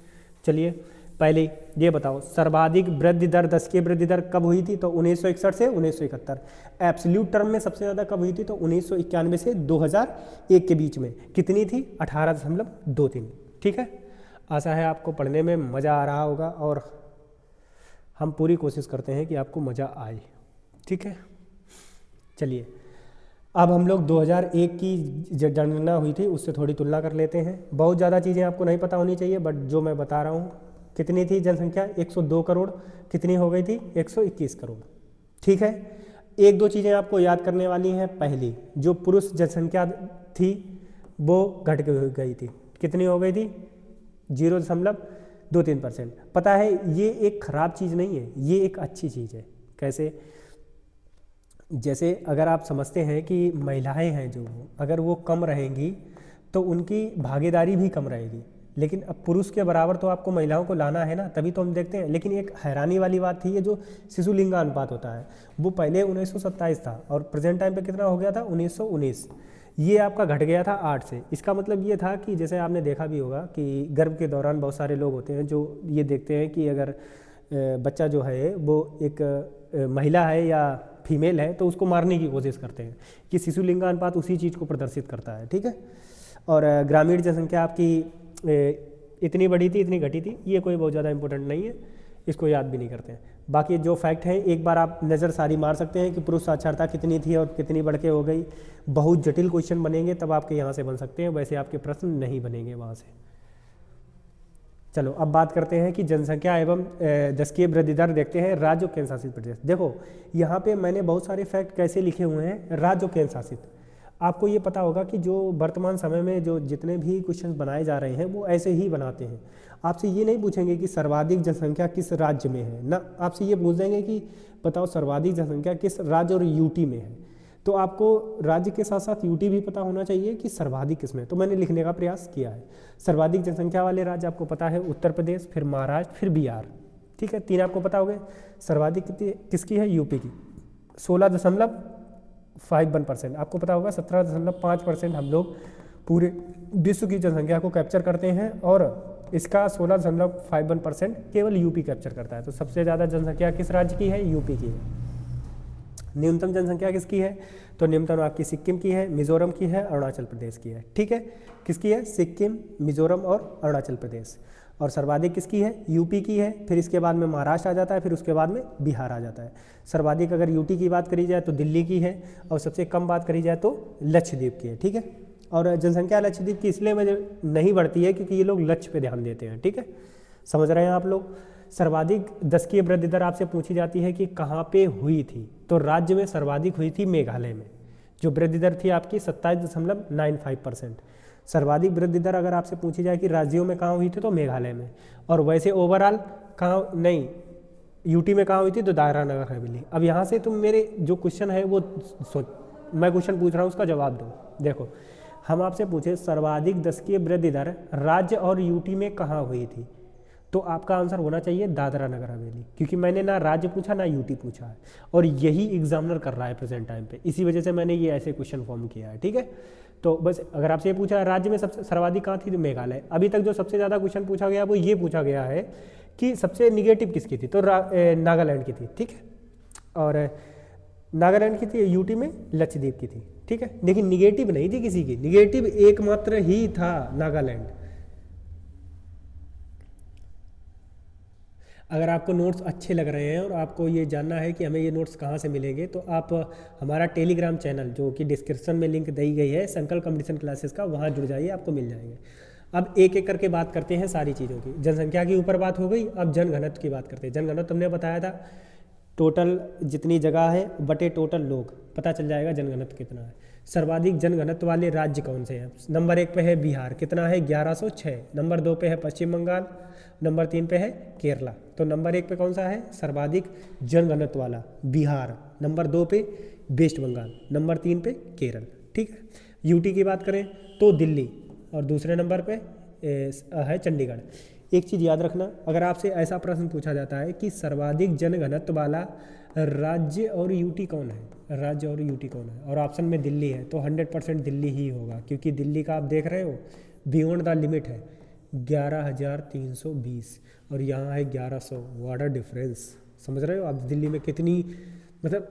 चलिए पहले ये बताओ, सर्वाधिक वृद्धि दर दशकीय वृद्धि दर कब हुई थी, तो 1961 से 1971। एब्सोल्यूट टर्म में सबसे ज़्यादा कब हुई थी, तो 1991 से 2001 के बीच में कितनी थी, 18.23, ठीक है। आशा है आपको पढ़ने में मज़ा आ रहा होगा, और हम पूरी कोशिश करते हैं कि आपको मज़ा आए, ठीक है। चलिए अब हम लोग 2001 की जनगणना हुई थी उससे थोड़ी तुलना कर लेते हैं। बहुत ज़्यादा चीज़ें आपको नहीं पता होनी चाहिए, बट जो मैं बता रहा हूँ, कितनी थी जनसंख्या, 102 करोड़, कितनी हो गई थी, 121 करोड़, ठीक है। एक दो चीज़ें आपको याद करने वाली हैं। पहली, जो पुरुष जनसंख्या थी वो घट गई थी, कितनी हो गई थी, 0.23%। पता है ये एक ख़राब चीज़ नहीं है, ये एक अच्छी चीज़ है। कैसे, जैसे अगर आप समझते हैं कि महिलाएं हैं जो, अगर वो कम रहेंगी तो उनकी भागीदारी भी कम रहेगी, लेकिन अब पुरुष के बराबर तो आपको महिलाओं को लाना है ना, तभी तो हम देखते हैं। लेकिन एक हैरानी वाली बात थी, ये जो शिशु लिंगानुपात होता है वो पहले 1927 था और प्रेजेंट टाइम पे कितना हो गया था, 1919। ये आपका घट गया था 8 से। इसका मतलब ये था कि जैसे आपने देखा भी होगा कि गर्भ के दौरान बहुत सारे लोग होते हैं जो ये देखते हैं कि अगर बच्चा जो है वो एक महिला है या फीमेल है तो उसको मारने की कोशिश करते हैं, कि शिशु लिंगानुपात उसी चीज़ को प्रदर्शित करता है, ठीक है। और ग्रामीण जनसंख्या आपकी इतनी बढ़ी थी, इतनी घटी थी, ये कोई बहुत ज़्यादा इंपॉर्टेंट नहीं है, इसको याद भी नहीं करते हैं। बाकी जो फैक्ट है एक बार आप नज़र सारी मार सकते हैं कि पुरुष साक्षरता कितनी थी और कितनी बढ़ के हो गई। बहुत जटिल क्वेश्चन बनेंगे तब आपके यहाँ से बन सकते हैं, वैसे आपके प्रश्न नहीं बनेंगे वहाँ से। चलो अब बात करते हैं कि जनसंख्या एवं दशकीय वृद्धि दर देखते हैं राज्य और केंद्र शासित प्रदेश। देखो यहाँ पे मैंने बहुत सारे फैक्ट कैसे लिखे हुए हैं राज्य और केंद्र शासित। आपको ये पता होगा कि जो वर्तमान समय में जो जितने भी क्वेश्चन बनाए जा रहे हैं वो ऐसे ही बनाते हैं। आपसे ये नहीं पूछेंगे कि सर्वाधिक जनसंख्या किस राज्य में है ना, आपसे ये पूछ देंगे कि बताओ सर्वाधिक जनसंख्या किस राज्य और यूटी में है। तो आपको राज्य के साथ साथ यूटी भी पता होना चाहिए कि सर्वाधिक किसमें। तो मैंने लिखने का प्रयास किया है। सर्वाधिक जनसंख्या वाले राज्य आपको पता है उत्तर प्रदेश, फिर महाराष्ट्र, फिर बिहार, ठीक है। 3 आपको पता हो गए। सर्वाधिक किसकी है? यूपी की 16.51%। आपको पता होगा 17.5% हम लोग पूरे विश्व की जनसंख्या को कैप्चर करते हैं और इसका 16.51% केवल यूपी कैप्चर करता है। तो सबसे ज़्यादा जनसंख्या किस राज्य की है? यूपी की है। न्यूनतम जनसंख्या किसकी है? तो न्यूनतम आपकी सिक्किम की है, मिजोरम की है, अरुणाचल प्रदेश की है, ठीक है। किसकी है? सिक्किम, मिजोरम और अरुणाचल प्रदेश। और सर्वाधिक किसकी है? यूपी की है। फिर इसके बाद में महाराष्ट्र आ जाता है, फिर उसके बाद में बिहार आ जाता है। सर्वाधिक अगर यूटी की बात करी जाए तो दिल्ली की है, और सबसे कम बात करी जाए तो लक्षद्वीप की है, ठीक है। और जनसंख्या लक्षद्वीप की इसलिए नहीं बढ़ती है क्योंकि ये लोग लक्ष्य पे ध्यान देते हैं, ठीक है। समझ रहे हैं आप लोग। सर्वाधिक दशकीय वृद्धि दर आपसे पूछी जाती है कि कहाँ पे हुई थी, तो राज्य में सर्वाधिक हुई थी मेघालय में, जो वृद्धि दर थी आपकी 27.95%। सर्वाधिक वृद्धि दर अगर आपसे पूछी जाए कि राज्यों में कहाँ हुई थी तो मेघालय में, और वैसे ओवरऑल कहाँ नहीं, यूटी में कहाँ हुई थी तो दादरा नगर हवेली। अब यहाँ से तुम मेरे जो क्वेश्चन है वो मैं क्वेश्चन पूछ रहा हूँ उसका जवाब दो। देखो हम आपसे पूछे सर्वाधिक दशकीय वृद्धि दर राज्य और यूटी में कहाँ हुई थी, तो आपका आंसर होना चाहिए दादरा नगर हवेली, क्योंकि मैंने ना राज्य पूछा ना यूटी पूछा है, और यही एग्जामिनर कर रहा है प्रेजेंट टाइम पे, इसी वजह से मैंने ये ऐसे क्वेश्चन फॉर्म किया है, ठीक है। तो बस अगर आपसे ये पूछा है राज्य में सबसे सर्वाधिक कहाँ थी तो मेघालय। अभी तक जो सबसे ज़्यादा क्वेश्चन पूछा गया वो ये पूछा गया है कि सबसे निगेटिव किसकी थी, तो नागालैंड की थी, ठीक है। और नागालैंड की थी, यूटी में लक्षद्वीप की थी, ठीक है। लेकिन निगेटिव नहीं थी किसी की, निगेटिव एकमात्र ही था नागालैंड। अगर आपको नोट्स अच्छे लग रहे हैं और आपको ये जानना है कि हमें ये नोट्स कहाँ से मिलेंगे, तो आप हमारा टेलीग्राम चैनल जो कि डिस्क्रिप्शन में लिंक दी गई है संकल्प कंपटीशन क्लासेस का, वहाँ जुड़ जाइए, आपको मिल जाएंगे। अब एक एक करके बात करते हैं सारी चीज़ों की। जनसंख्या की ऊपर बात हो गई, अब जनघनत्व की बात करते हैं। जनघनत्व हमने बताया था टोटल जितनी जगह है बटे टोटल लोग, पता चल जाएगा जनघनत्व कितना है। सर्वाधिक जनघनत्व वाले राज्य कौन से हैं? नंबर 1 पे है बिहार, कितना है? 1106। नंबर 2 पे है पश्चिम बंगाल, नंबर 3 पे है केरला। तो नंबर 1 पे कौन सा है सर्वाधिक जनघनत्व वाला? बिहार। नंबर 2 पे वेस्ट बंगाल, नंबर 3 पे केरल, ठीक है। यूटी की बात करें तो दिल्ली, और दूसरे नंबर पे है चंडीगढ़। एक चीज़ याद रखना, अगर आपसे ऐसा प्रश्न पूछा जाता है कि सर्वाधिक जनघनत्व वाला राज्य और यूटी कौन है, राज्य और यूटी कौन है, और ऑप्शन में दिल्ली है, तो 100% दिल्ली ही होगा, क्योंकि दिल्ली का आप देख रहे हो बियॉन्ड द लिमिट है 11,320 और यहाँ है 1100। वाटर डिफरेंस, समझ रहे हो आप दिल्ली में कितनी मतलब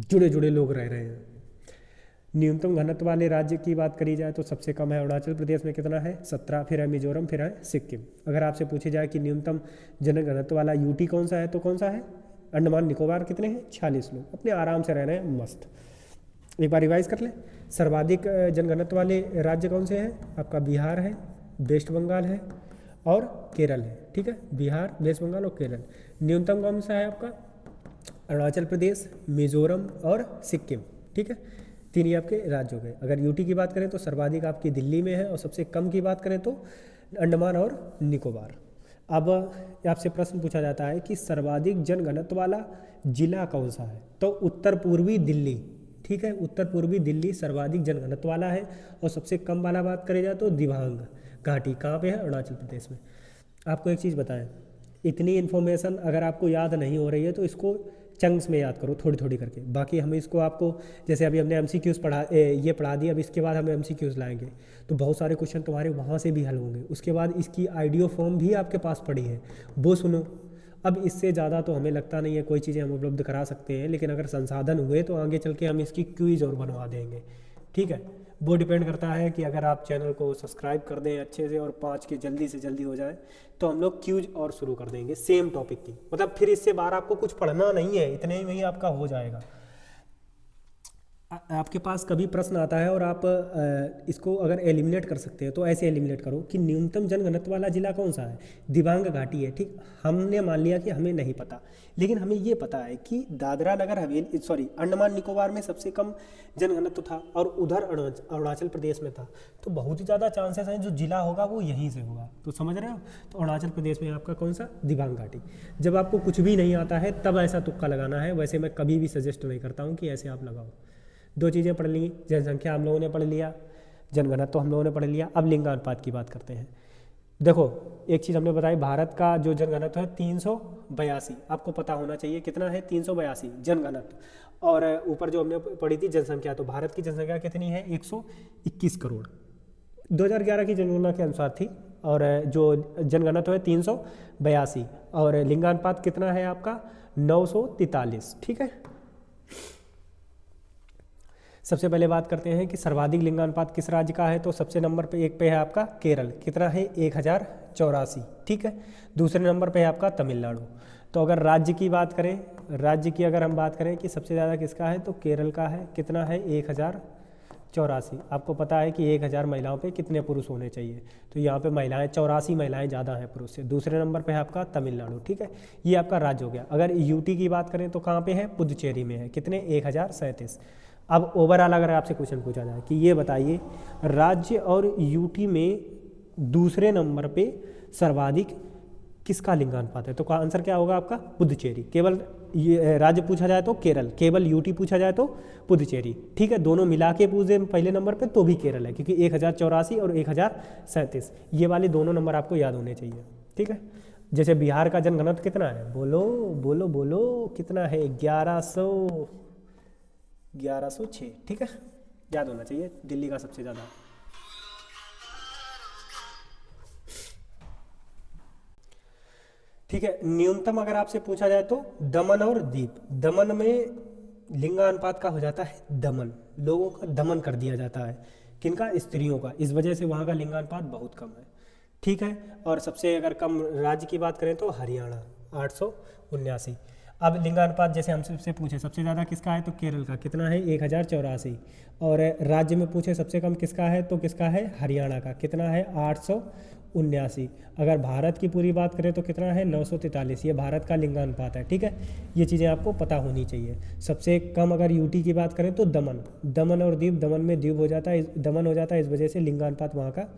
जुड़े जुड़े लोग रह रहे हैं। न्यूनतम घनत्व वाले राज्य की बात करी जाए तो सबसे कम है अरुणाचल प्रदेश में, कितना है? 17। फिर है मिजोरम, फिर है सिक्किम। अगर आपसे पूछी जाए कि न्यूनतम जनघनत्व वाला यूटी कौन सा है, तो कौन सा है? अंडमान निकोबार। कितने हैं? 46 लोग, अपने आराम से रह रहे हैं, मस्त। एक बार रिवाइज कर लें। सर्वाधिक जनघनत्व वाले राज्य कौन से हैं? आपका बिहार है, वेस्ट बंगाल है और केरल है, ठीक है। बिहार, वेस्ट बंगाल और केरल। न्यूनतम कौन सा है आपका? अरुणाचल प्रदेश, मिजोरम और सिक्किम, ठीक है। 3 ही आपके राज्य हो गए। अगर यूटी की बात करें तो सर्वाधिक आपकी दिल्ली में है, और सबसे कम की बात करें तो अंडमान और निकोबार। अब आपसे प्रश्न पूछा जाता है कि सर्वाधिक जनघनत्व वाला जिला कौन सा है, तो उत्तर पूर्वी दिल्ली, ठीक है। उत्तर पूर्वी दिल्ली सर्वाधिक जनघनत्व वाला है, और सबसे कम वाला बात करें जाए तो दिबांग घाटी, कहाँ पे है? अरुणाचल प्रदेश में। आपको एक चीज़ बताएं, इतनी इन्फॉर्मेशन अगर आपको याद नहीं हो रही है तो इसको चंक्स में याद करो थोड़ी थोड़ी करके। बाकी हम इसको आपको जैसे अभी हमने MCQs ये पढ़ा दिया, अब इसके बाद हम MCQs लाएंगे तो बहुत सारे क्वेश्चन तुम्हारे वहाँ से भी हल होंगे। उसके बाद इसकी आइडियो फॉर्म भी आपके पास पड़ी है, वो सुनो। अब इससे ज़्यादा तो हमें लगता नहीं है कोई चीज़ें हम उपलब्ध करा सकते हैं, लेकिन अगर संसाधन हुए तो आगे चल के हम इसकी क्विज़ और बनवा देंगे, ठीक है। वो डिपेंड करता है कि अगर आप चैनल को सब्सक्राइब कर दें अच्छे से और 5 की जल्दी से जल्दी हो जाए तो हम लोग क्यूज और शुरू कर देंगे सेम टॉपिक की। मतलब फिर इससे बाहर आपको कुछ पढ़ना नहीं है, इतने में ही आपका हो जाएगा। आपके पास कभी प्रश्न आता है और आप इसको अगर एलिमिनेट कर सकते हैं तो ऐसे एलिमिनेट करो कि न्यूनतम जनघनत्व वाला जिला कौन सा है, दिबांग घाटी है, ठीक। हमने मान लिया कि हमें नहीं पता, लेकिन हमें ये पता है कि दादरा नगर हवेली अंडमान निकोबार में सबसे कम जनघनत्व था और उधर अरुणाचल प्रदेश में था, तो बहुत ही ज़्यादा चांसेस हैं जो जिला होगा वो यहीं से होगा। तो समझ रहे हो, तो अरुणाचल प्रदेश में आपका कौन सा, दिबांग घाटी। जब आपको कुछ भी नहीं आता है तब ऐसा तुक्का लगाना है, वैसे मैं कभी भी सजेस्ट नहीं करता हूँ कि ऐसे आप लगाओ। 2 चीज़ें पढ़ ली, जनसंख्या हम लोगों ने पढ़ लिया, जनगणना तो हम लोगों ने पढ़ लिया। अब लिंगानुपात की बात करते हैं। देखो एक चीज़ हमने बताई, भारत का जो जनघनत्व है 382, आपको पता होना चाहिए कितना है, 382 जनघनत्व। और ऊपर जो हमने पढ़ी थी जनसंख्या, तो भारत की जनसंख्या कितनी है, 121 करोड़ 2011 की जनगणना के अनुसार थी। और जो जनघनत्व है 382 और लिंगानुपात कितना है आपका 943, ठीक है। सबसे पहले बात करते हैं कि सर्वाधिक लिंगानुपात किस राज्य का है, तो सबसे नंबर पे एक पे है आपका केरल, कितना है 1084, ठीक है। दूसरे नंबर पे है आपका तमिलनाडु। तो अगर राज्य की बात करें, राज्य की अगर हम बात करें कि सबसे ज़्यादा किसका है, तो केरल का है, कितना है 1084। आपको पता है कि 1000 महिलाओं पे कितने पुरुष होने चाहिए, तो यहाँ पे महिलाएं 84 महिलाएं ज़्यादा हैं पुरुष से। दूसरे नंबर पे है आपका तमिलनाडु, ठीक है। ये आपका राज्य हो गया। अगर यूटी की बात करें तो कहाँ पे है, पुदुचेरी में है, कितने 1037। अब ओवरऑल अगर आपसे क्वेश्चन पूछा जाए कि ये बताइए राज्य और यूटी में दूसरे नंबर पे सर्वाधिक किसका लिंगानुपात है, तो का आंसर क्या होगा आपका पुदुचेरी। केवल ये राज्य पूछा जाए तो केरल, केवल यूटी पूछा जाए तो पुदुचेरी, ठीक है। दोनों मिला के पूछे पहले नंबर पे तो भी केरल है, क्योंकि 1084 और 1037 ये वाले दोनों नंबर आपको याद होने चाहिए, ठीक है। जैसे बिहार का जनघनत्व कितना है, बोलो बोलो बोलो कितना है, 1106, ठीक है, याद होना चाहिए। दिल्ली का सबसे ज़्यादा। ठीक है, न्यूनतम अगर आपसे पूछा जाए तो दमन और दीव। दमन में लिंगानुपात का हो जाता है दमन, लोगों का दमन कर दिया जाता है, किनका, स्त्रियों का, इस वजह से वहाँ का लिंगानुपात बहुत कम है, ठीक है। और सबसे अगर कम राज्य की बात करें तो हरियाणा 879। अब लिंगानुपात जैसे हमसे पूछे सबसे ज़्यादा किसका है, तो केरल का, कितना है 1084। और राज्य में पूछे सबसे कम किसका है, तो किसका है, हरियाणा का, कितना है 879। अगर भारत की पूरी बात करें तो कितना है 943, ये भारत का लिंगानुपात है, ठीक है। ये चीज़ें आपको पता होनी चाहिए। सबसे कम अगर यूटी की बात करें तो दमन, दमन और दीव, दमन में दीव हो जाता है, दमन हो जाता है, इस वजह से लिंगानुपात वहाँ का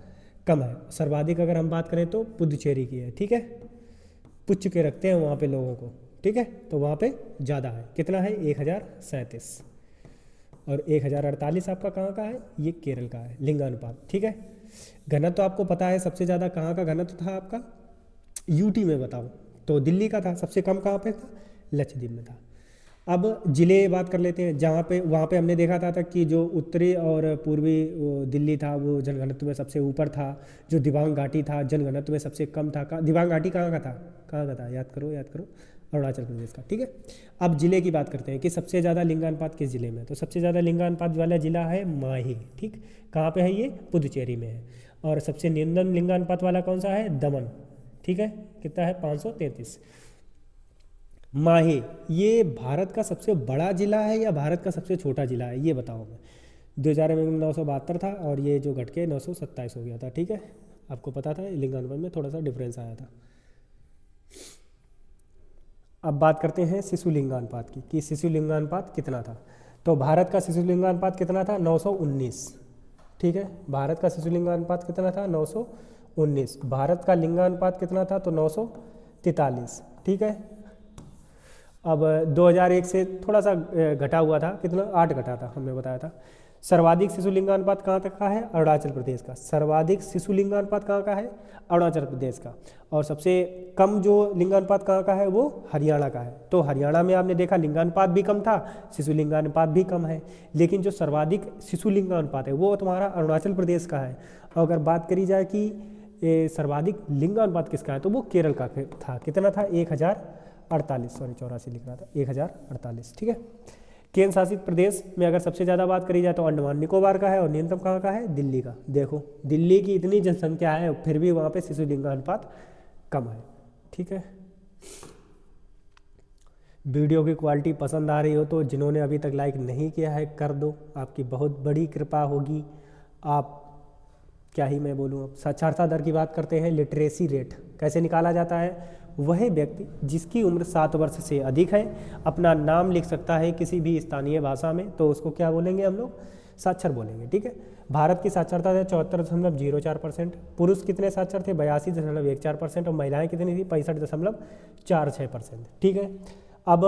कम है। सर्वाधिक अगर हम बात करें तो पुदुचेरी की है, ठीक है, पुच्छ के रखते हैं वहाँ पे लोगों को, ठीक है, तो वहाँ पे ज़्यादा है, कितना है 1037। और 1048 आपका कहाँ का है, ये केरल का है लिंगानुपात, ठीक है। घनत्व तो आपको पता है सबसे ज़्यादा कहाँ का घनत्व था आपका, यूटी में बताओ, तो दिल्ली का था। सबसे कम कहाँ पे था, लक्षद्वीप में था। अब जिले बात कर लेते हैं, जहाँ पे वहाँ पे हमने देखा था कि जो उत्तरी और पूर्वी दिल्ली था वो जनघनत्व में सबसे ऊपर था, जो दिबांग घाटी था जनघनत्व में सबसे कम था। दिबांग घाटी कहाँ का था, कहाँ का था, याद करो याद करो, अरुणाचल प्रदेश का, ठीक है। अब जिले की बात करते हैं कि सबसे ज़्यादा लिंगानुपात किस जिले में, तो सबसे ज़्यादा लिंगानुपात वाला जिला है माही, ठीक, कहाँ पे है ये, पुदुचेरी में है। और सबसे न्यूनतम लिंगानुपात वाला कौन सा है, दमन, ठीक है, कितना है 533। माही ये भारत का सबसे बड़ा जिला है या भारत का सबसे छोटा जिला है, ये बताओ मैं। 2000 में 972 था और ये जो घट के 927 हो गया था, ठीक है। आपको पता था लिंगानुपात में थोड़ा सा डिफरेंस आया था। अब बात करते हैं शिशु लिंगानुपात की कि शिशु लिंगानुपात कितना था, तो भारत का शिशु लिंगानुपात कितना था 919, ठीक है। भारत का शिशु लिंगानुपात कितना था 919। भारत का लिंगानुपात कितना था, तो 943, ठीक है। अब 2001 से थोड़ा सा घटा हुआ था, कितना 8 घटा था, हमने बताया था। सर्वाधिक शिशु लिंगानुपात कहाँ तक का है? अरुणाचल प्रदेश का। सर्वाधिक शिशु लिंगानुपात कहाँ का है? अरुणाचल प्रदेश का। और सबसे कम जो लिंगानुपात कहाँ का है? वो हरियाणा का है। तो हरियाणा में आपने देखा लिंगानुपात भी कम था, शिशु लिंगानुपात भी कम है, लेकिन जो सर्वाधिक शिशु लिंगानुपात है वो तुम्हारा अरुणाचल प्रदेश का है। और अगर बात करी जाए कि सर्वाधिक लिंगानुपात किसका है, तो वो केरल का था। कितना था? 1048, सॉरी 84 लिख रहा था, 1048। ठीक है। केंद्र शासित प्रदेश में अगर सबसे ज़्यादा बात करी जाए तो अंडमान निकोबार का है, और न्यूनतम कहाँ का है? दिल्ली का। देखो दिल्ली की इतनी जनसंख्या है फिर भी वहाँ पे शिशु लिंगानुपात कम है। ठीक है। वीडियो की क्वालिटी पसंद आ रही हो तो जिन्होंने अभी तक लाइक नहीं किया है कर दो, आपकी बहुत बड़ी कृपा होगी। आप क्या ही मैं बोलूँ। अब साक्षरता दर की बात करते हैं। लिटरेसी रेट कैसे निकाला जाता है? वह व्यक्ति जिसकी उम्र 7 वर्ष से अधिक है, अपना नाम लिख सकता है किसी भी स्थानीय भाषा में, तो उसको क्या बोलेंगे हम लोग? साक्षर बोलेंगे। ठीक है। भारत की साक्षरता दर 74.04%। पुरुष कितने साक्षर थे? 82.14%। और महिलाएं कितनी थी? 65.46%। ठीक है। अब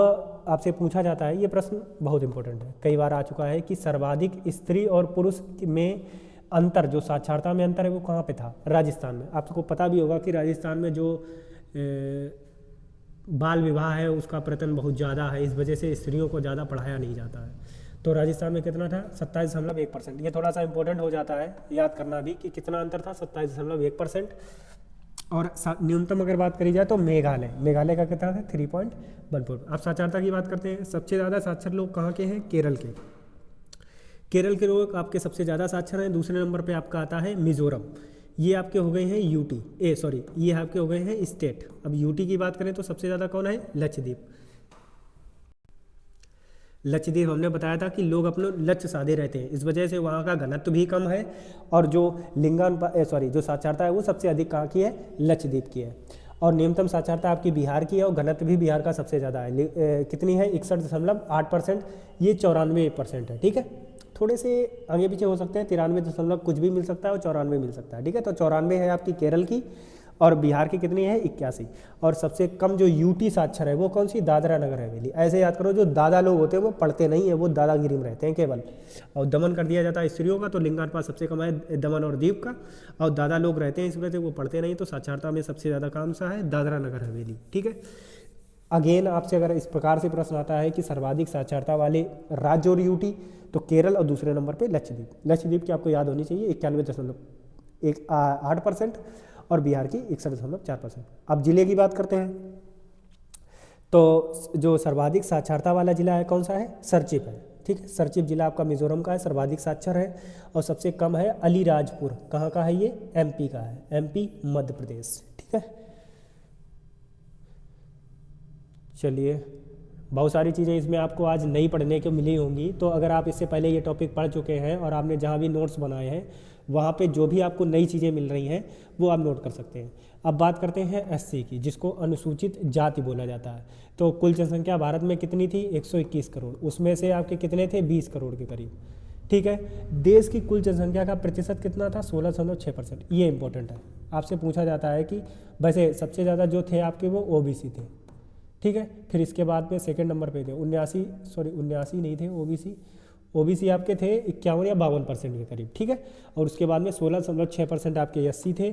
आपसे पूछा जाता है, ये प्रश्न बहुत इंपॉर्टेंट है, कई बार आ चुका है, कि सर्वाधिक स्त्री और पुरुष में अंतर, जो साक्षरता में अंतर है वो कहाँ पे था? राजस्थान में। आपको पता भी होगा कि राजस्थान में जो बाल विवाह है उसका प्रचलन बहुत ज़्यादा है, इस वजह से स्त्रियों को ज़्यादा पढ़ाया नहीं जाता है। तो राजस्थान में कितना था? 27.1%। ये थोड़ा सा इंपॉर्टेंट हो जाता है याद करना भी कि कितना अंतर था? 27.1%। और न्यूनतम अगर बात करी जाए तो मेघालय का कितना था? 3.14। अब साक्षरता की बात करते हैं। सबसे ज़्यादा साक्षर लोग कहाँ के हैं? केरल के। केरल के लोग आपके सबसे ज़्यादा साक्षर हैं। दूसरे नंबर पे आपका आता है मिजोरम। ये आपके हो गए हैं ये आपके हो गए हैं स्टेट। अब यूटी की बात करें तो सबसे ज़्यादा कौन है? लक्षद्वीप। लक्षद्वीप हमने बताया था कि लोग अपने लक्ष्य साधे रहते हैं, इस वजह से वहाँ का घनत्व भी कम है, और जो जो साक्षरता है वो सबसे अधिक कहाँ की है? लक्षद्वीप की है। और न्यूनतम साक्षरता आपकी बिहार की है, और घनत्व भी बिहार का सबसे ज़्यादा है। कितनी है? 61.8%। ये 94% है। ठीक है। थोड़े से आगे पीछे हो सकते हैं, 93 कुछ भी मिल सकता है, और 94 मिल सकता है। ठीक है। तो 94 है आपकी केरल की, और बिहार की कितनी है? 81। और सबसे कम जो यूटी साक्षर है वो कौन सी? दादरा नगर हवेली। ऐसे याद करो, जो दादा लोग होते हैं वो पढ़ते नहीं है, वो दादागिरी में रहते हैं केवल, और दमन कर दिया जाता है स्त्रियों का। तो लिंगानुपात सबसे कम है दमन और दीव का, और दादा लोग रहते हैं इस वजह से वो पढ़ते नहीं। तो साक्षरता में सबसे ज़्यादा कौन सा है? दादरा नगर हवेली। ठीक है। अगेन आपसे अगर इस प्रकार से प्रश्न आता है कि सर्वाधिक साक्षरता वाले राज्य और यूटी, तो केरल, और दूसरे नंबर पे लक्षद्वीप। लक्षद्वीप की आपको याद होनी चाहिए 91.8%, और बिहार की 61.4%। अब जिले की बात करते हैं, तो जो सर्वाधिक साक्षरता वाला जिला है कौन सा है? सरचिप है। ठीक है। सरचिप जिला आपका मिजोरम का है, सर्वाधिक साक्षर है। और सबसे कम है अलीराजपुर। कहाँ का है ये? एमपी का है, एमपी मध्य प्रदेश। ठीक है। चलिए, बहुत सारी चीज़ें इसमें आपको आज नई पढ़ने को मिली होंगी। तो अगर आप इससे पहले ये टॉपिक पढ़ चुके हैं और आपने जहाँ भी नोट्स बनाए हैं वहाँ पे जो भी आपको नई चीज़ें मिल रही हैं वो आप नोट कर सकते हैं। अब बात करते हैं एससी की, जिसको अनुसूचित जाति बोला जाता है। तो कुल जनसंख्या भारत में कितनी थी? 121 करोड़। उसमें से आपके कितने थे? 20 करोड़ के करीब। ठीक है। देश की कुल जनसंख्या का प्रतिशत कितना था? 16.6%। ये इंपॉर्टेंट है, आपसे पूछा जाता है कि वैसे सबसे ज़्यादा जो थे आपके वो ओबीसी थे। ठीक है। फिर इसके बाद में सेकंड नंबर पे थे 79 नहीं थे ओबीसी आपके थे 51 या 52% के करीब। ठीक है। और उसके बाद में 16.6% आपके एससी थे।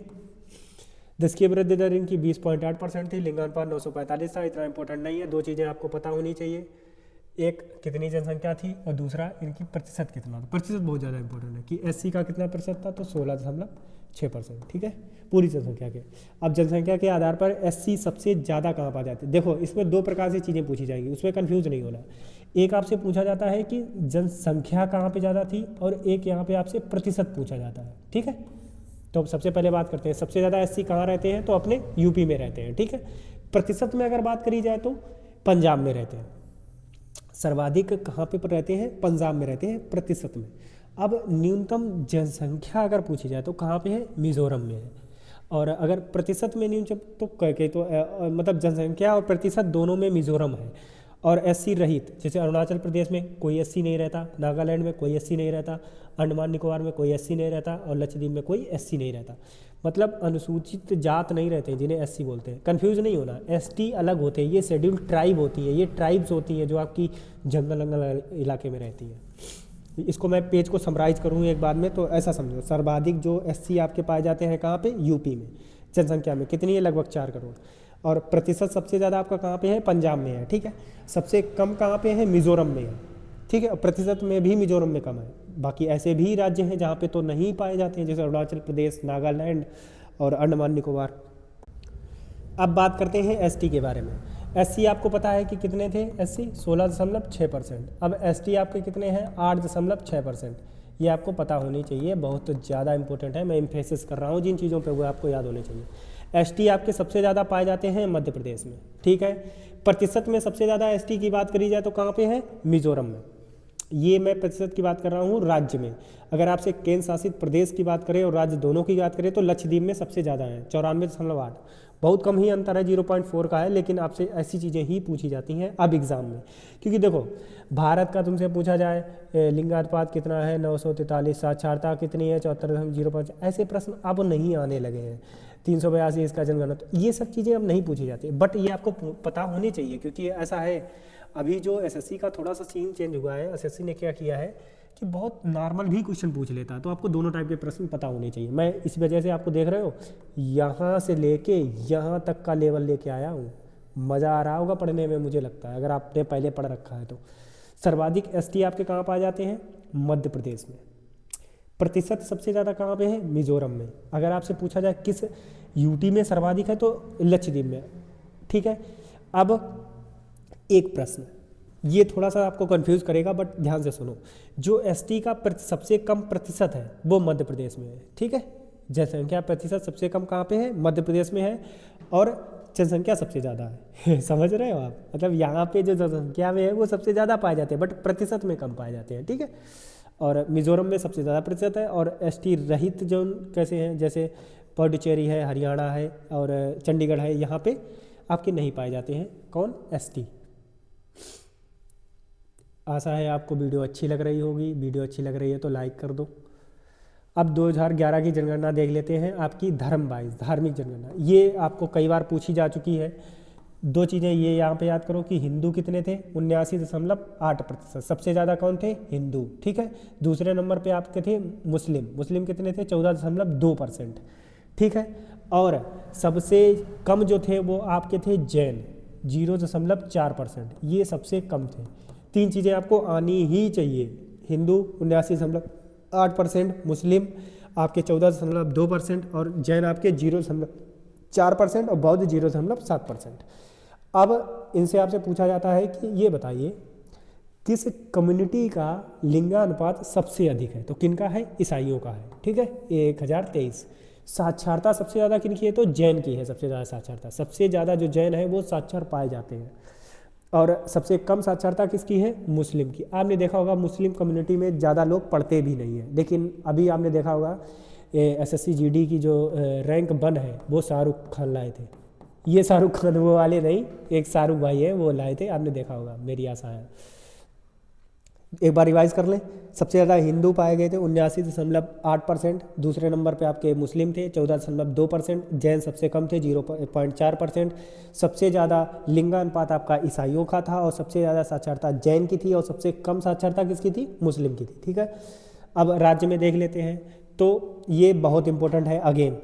देश की वृद्धि दर इनकी 20.8% थी। लिंगानुपात 945 था। इतना इंपॉर्टेंट नहीं है, दो चीज़ें आपको पता होनी चाहिए, एक कितनी जनसंख्या थी और दूसरा इनकी प्रतिशत कितना था। प्रतिशत बहुत ज़्यादा इंपॉर्टेंट है कि एससी का कितना प्रतिशत था, तो 16.6%। ठीक है, पूरी जनसंख्या के। अब जनसंख्या के आधार पर एससी सबसे ज़्यादा कहाँ पा जाते हैं? देखो इसमें दो प्रकार से चीज़ें पूछी जाएंगी, उसमें कन्फ्यूज़ नहीं होना। एक आपसे पूछा जाता है कि जनसंख्या कहाँ पे ज़्यादा थी, और एक यहाँ पे आपसे प्रतिशत पूछा जाता है। ठीक है। तो सबसे पहले बात करते हैं सबसे ज़्यादा एससी कहाँ रहते हैं, तो अपने यूपी में रहते हैं। ठीक है। प्रतिशत में अगर बात करी जाए तो पंजाब में रहते हैं। सर्वाधिक कहाँ पे रहते हैं? पंजाब में रहते हैं प्रतिशत में। अब न्यूनतम जनसंख्या अगर पूछी जाए तो कहाँ पे है? मिजोरम में है। और अगर प्रतिशत में न्यूनतम तो मतलब जनसंख्या और प्रतिशत दोनों में मिजोरम है। और एससी रहित, जैसे अरुणाचल प्रदेश में कोई एससी नहीं रहता, नागालैंड में कोई एससी नहीं रहता, अंडमान निकोबार में कोई एससी नहीं रहता, और लक्षद्वीप में कोई एससी नहीं रहता। मतलब अनुसूचित जात नहीं रहते हैं जिन्हें एससी बोलते हैं। कन्फ्यूज़ नहीं होना, एसटी अलग होते हैं, ये शेड्यूल्ड ट्राइब होती है, ये ट्राइब्स होती हैं जो आपकी जंगल इलाके में रहती है। इसको मैं पेज को समराइज करूँ एक बार में तो ऐसा समझो, सर्वाधिक जो एससी आपके पाए जाते हैं कहाँ पे, यूपी में। जनसंख्या में कितनी है, लगभग 4 करोड़। और प्रतिशत सबसे ज़्यादा आपका कहाँ पे है, पंजाब में है, ठीक है। सबसे कम कहाँ पे है, मिजोरम में है, ठीक है। और प्रतिशत में भी मिजोरम में कम है। बाकी ऐसे भी राज्य हैं जहाँ पे तो नहीं पाए जाते हैं, जैसे अरुणाचल प्रदेश, नागालैंड और अंडमान निकोबार। अब बात करते हैं एसटी के बारे में। एससी आपको पता है कि कितने थे, एससी 16.6%। अब एसटी आपके कितने हैं, 8.6%। ये आपको पता होनी चाहिए, बहुत ज़्यादा इंपॉर्टेंट है, मैं इम्फेसिस कर रहा हूँ जिन चीज़ों पे वो आपको याद होने चाहिए। एसटी आपके सबसे ज़्यादा पाए जाते हैं मध्य प्रदेश में, ठीक है। प्रतिशत में सबसे ज़्यादा एसटी की बात करी जाए तो कहाँ पे है, मिजोरम में। ये मैं प्रतिशत की बात कर रहा हूँ राज्य में। अगर आपसे केंद्र शासित प्रदेश की बात करें और राज्य दोनों की बात करें तो लक्षद्वीप में सबसे ज़्यादा है, 94.8। बहुत कम ही अंतर है, 0.4 का है, लेकिन आपसे ऐसी चीज़ें ही पूछी जाती हैं अब एग्ज़ाम में। क्योंकि देखो, भारत का तुमसे पूछा जाए लिंगानुपात कितना है, 943, साक्षरता कितनी है, 74.05, ऐसे प्रश्न अब नहीं आने लगे हैं। 382 इसका जनगणना, तो ये सब चीज़ें अब नहीं पूछी जाती, बट ये आपको पता होनी चाहिए। क्योंकि ऐसा है, अभी जो एसएससी का थोड़ा सा सीन चेंज हुआ है, एसएससी ने क्या किया है कि बहुत नॉर्मल भी क्वेश्चन पूछ लेता है, तो आपको दोनों टाइप के प्रश्न पता होने चाहिए। मैं इस वजह से आपको देख रहे हो, यहाँ से लेके यहाँ तक का लेवल लेके आया हूँ। मज़ा आ रहा होगा पढ़ने में, मुझे लगता है, अगर आपने पहले पढ़ रखा है तो। सर्वाधिक एसटी आपके कहाँ पाए जाते हैं, मध्य प्रदेश में। प्रतिशत सबसे ज़्यादा कहाँ पे है, मिजोरम में। अगर आपसे पूछा जाए किस यूटी में सर्वाधिक है तो लक्षद्वीप में, ठीक है। अब एक प्रश्न, ये थोड़ा सा आपको कंफ्यूज करेगा, बट ध्यान से सुनो। जो एसटी का सबसे कम प्रतिशत है वो मध्य प्रदेश में है, ठीक है। जनसंख्या प्रतिशत सबसे कम कहाँ पे है, मध्य प्रदेश में है, और जनसंख्या सबसे ज़्यादा है समझ रहे हो आप, मतलब यहाँ पे जो जनसंख्या में है वो सबसे ज़्यादा पाए जाते हैं, बट प्रतिशत में कम पाए जाते हैं, ठीक है। और मिजोरम में सबसे ज़्यादा प्रतिशत है। और एसटी रहित जो कैसे हैं, जैसे पुडुचेरी है, हरियाणा है और चंडीगढ़ है, यहाँ पे आपके नहीं पाए जाते हैं कौन, एसटी। आशा है आपको वीडियो अच्छी लग रही होगी। वीडियो अच्छी लग रही है तो लाइक कर दो। अब 2011 की जनगणना देख लेते हैं, आपकी धर्म वाइज धार्मिक जनगणना। ये आपको कई बार पूछी जा चुकी है। दो चीज़ें ये यहाँ पे याद करो कि हिंदू कितने थे, 79.8%। सबसे ज़्यादा कौन थे, हिंदू, ठीक है। दूसरे नंबर पे आपके थे मुस्लिम। मुस्लिम कितने थे, 14.2%, ठीक है। और सबसे कम जो थे वो आपके थे जैन, 0.4%। ये सबसे कम थे। तीन चीज़ें आपको आनी ही चाहिए, हिंदू 79.8%, मुस्लिम आपके 14.2% और जैन आपके 0.4% और बौद्ध 0.7%। अब इनसे आपसे पूछा जाता है कि ये बताइए किस कम्युनिटी का लिंगानुपात सबसे अधिक है, तो किनका है, ईसाइयों का है, ठीक है, 1023। साक्षरता सबसे ज़्यादा किनकी है, तो जैन की है सबसे ज़्यादा साक्षरता। सबसे ज़्यादा जो जैन है वो साक्षर पाए जाते हैं। और सबसे कम साक्षरता किसकी है, मुस्लिम की। आपने देखा होगा मुस्लिम कम्युनिटी में ज़्यादा लोग पढ़ते भी नहीं हैं, लेकिन अभी आपने देखा होगा एसएससी जीडी की जो रैंक 1 है वो शाहरुख खान लाए थे। ये शाहरुख खान वो वाले नहीं, एक शाहरुख भाई है वो लाए थे, आपने देखा होगा, मेरी आशा है। एक बार रिवाइज कर लें। सबसे ज़्यादा हिंदू पाए गए थे 79.8%। दूसरे नंबर पे आपके मुस्लिम थे 14.2%। जैन सबसे कम थे 0.4%। सबसे ज़्यादा लिंगानुपात आपका ईसाइयों का था और सबसे ज़्यादा साक्षरता जैन की थी और सबसे कम साक्षरता किसकी थी, मुस्लिम की थी, ठीक है। अब राज्य में देख लेते हैं, तो ये बहुत इंपॉर्टेंट है। अगेन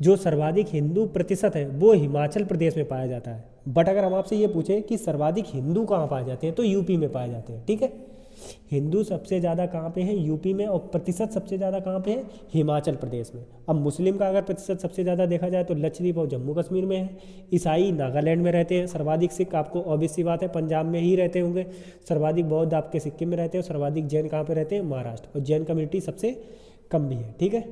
जो सर्वाधिक हिंदू प्रतिशत है वो हिमाचल प्रदेश में पाया जाता है। बट अगर हम आपसे ये पूछें कि सर्वाधिक हिंदू कहाँ पाए जाते हैं, तो यूपी में पाए जाते हैं, ठीक है। हिंदू सबसे ज़्यादा कहाँ पे है, यूपी में, और प्रतिशत सबसे ज़्यादा कहाँ पे है, हिमाचल प्रदेश में। अब मुस्लिम का अगर प्रतिशत सबसे ज़्यादा देखा जाए तो लक्षद्वीप और जम्मू कश्मीर में है। ईसाई नागालैंड में रहते हैं। सर्वाधिक सिख आपको ऑब्वियस सी बात है पंजाब में ही रहते होंगे। सर्वाधिक बौद्ध आपके सिक्किम में रहते हैं। और सर्वाधिक जैन कहाँ पे रहते हैं, महाराष्ट्र। और जैन कम्युनिटी सबसे कम भी है, ठीक है।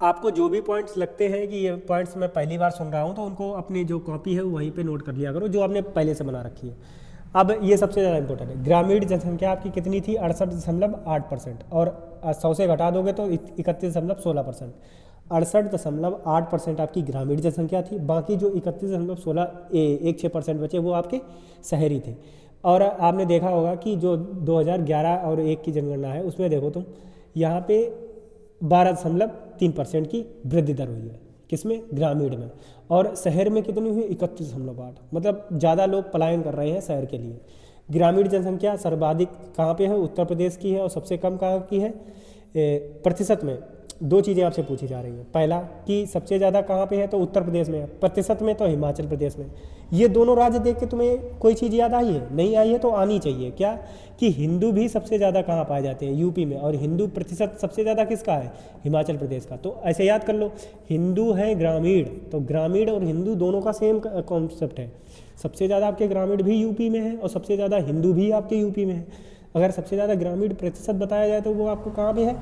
आपको जो भी पॉइंट्स लगते हैं कि ये पॉइंट्स मैं पहली बार सुन रहा हूँ, तो उनको अपनी जो कॉपी है वहीं पे नोट कर लिया करो, जो आपने पहले से बना रखी है। अब ये सबसे ज़्यादा इंपॉर्टेंट है। ग्रामीण जनसंख्या आपकी कितनी थी, 68.8%। और 100 से घटा दोगे तो 31.16%। 68.8% आपकी ग्रामीण जनसंख्या थी। बाकी जो 31.16% बचे वो आपके शहरी थे। और आपने देखा होगा कि जो 2011 और 1 की जनगणना है उसमें देखो तुम, यहाँ पे 12.3% की वृद्धि दर हुई है, किसमें, ग्रामीण में। और शहर में कितनी हुई, 31.8। मतलब ज़्यादा लोग पलायन कर रहे हैं शहर के लिए। ग्रामीण जनसंख्या सर्वाधिक कहाँ पे है? उत्तर प्रदेश की है। और सबसे कम कहाँ की है? प्रतिशत में दो चीज़ें आपसे पूछी जा रही हैं। पहला कि सबसे ज़्यादा कहाँ पे है, तो उत्तर प्रदेश में है। प्रतिशत में तो हिमाचल प्रदेश में। ये दोनों राज्य देख के तुम्हें कोई चीज़ याद आई है? नहीं आई है तो आनी चाहिए। क्या? कि हिंदू भी सबसे ज़्यादा कहाँ पाए जाते हैं? यूपी में। और हिंदू प्रतिशत सबसे ज़्यादा किसका है? हिमाचल प्रदेश का। तो ऐसे याद कर लो, हिंदू है ग्रामीण, तो ग्रामीण और हिंदू दोनों का सेम कॉन्सेप्ट है। सबसे ज़्यादा आपके ग्रामीण भी यूपी में है और सबसे ज़्यादा हिंदू भी आपके यूपी में है। अगर सबसे ज़्यादा ग्रामीण प्रतिशत बताया जाए तो वो आपको कहाँ पे है?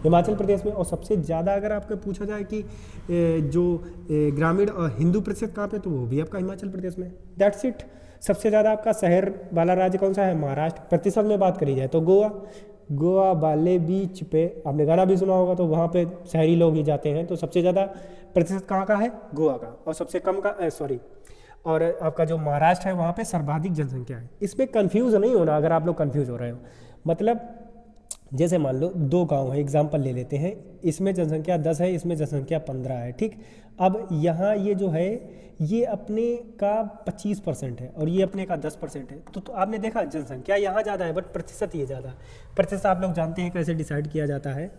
हिमाचल प्रदेश में। और सबसे ज़्यादा अगर आपको पूछा जाए कि जो ग्रामीण और हिंदू प्रतिशत कहाँ पे, तो वो भी आपका हिमाचल प्रदेश में। That's it. सबसे ज़्यादा आपका शहर वाला राज्य कौन सा है? महाराष्ट्र। प्रतिशत में बात करी जाए तो गोवा। गोवा वाले बीच पे आपने गाना भी सुना होगा, तो वहाँ पे शहरी लोग ही जाते हैं। तो सबसे ज़्यादा प्रतिशत कहाँ का है? गोवा का। और सबसे कम का और आपका जो महाराष्ट्र है वहाँ पे सर्वाधिक जनसंख्या है। इसमें कंफ्यूज नहीं होना अगर आप लोग कंफ्यूज हो रहे हो। मतलब जैसे मान लो दो गांव है, एग्जांपल ले लेते हैं, इसमें जनसंख्या 10 है, इसमें जनसंख्या 15 है, ठीक। अब यहाँ ये जो है ये अपने का 25% है और ये अपने का 10% है। तो आपने देखा जनसंख्या यहाँ ज़्यादा है बट प्रतिशत ये ज़्यादा है। प्रतिशत आप लोग जानते हैं कैसे डिसाइड किया जाता है।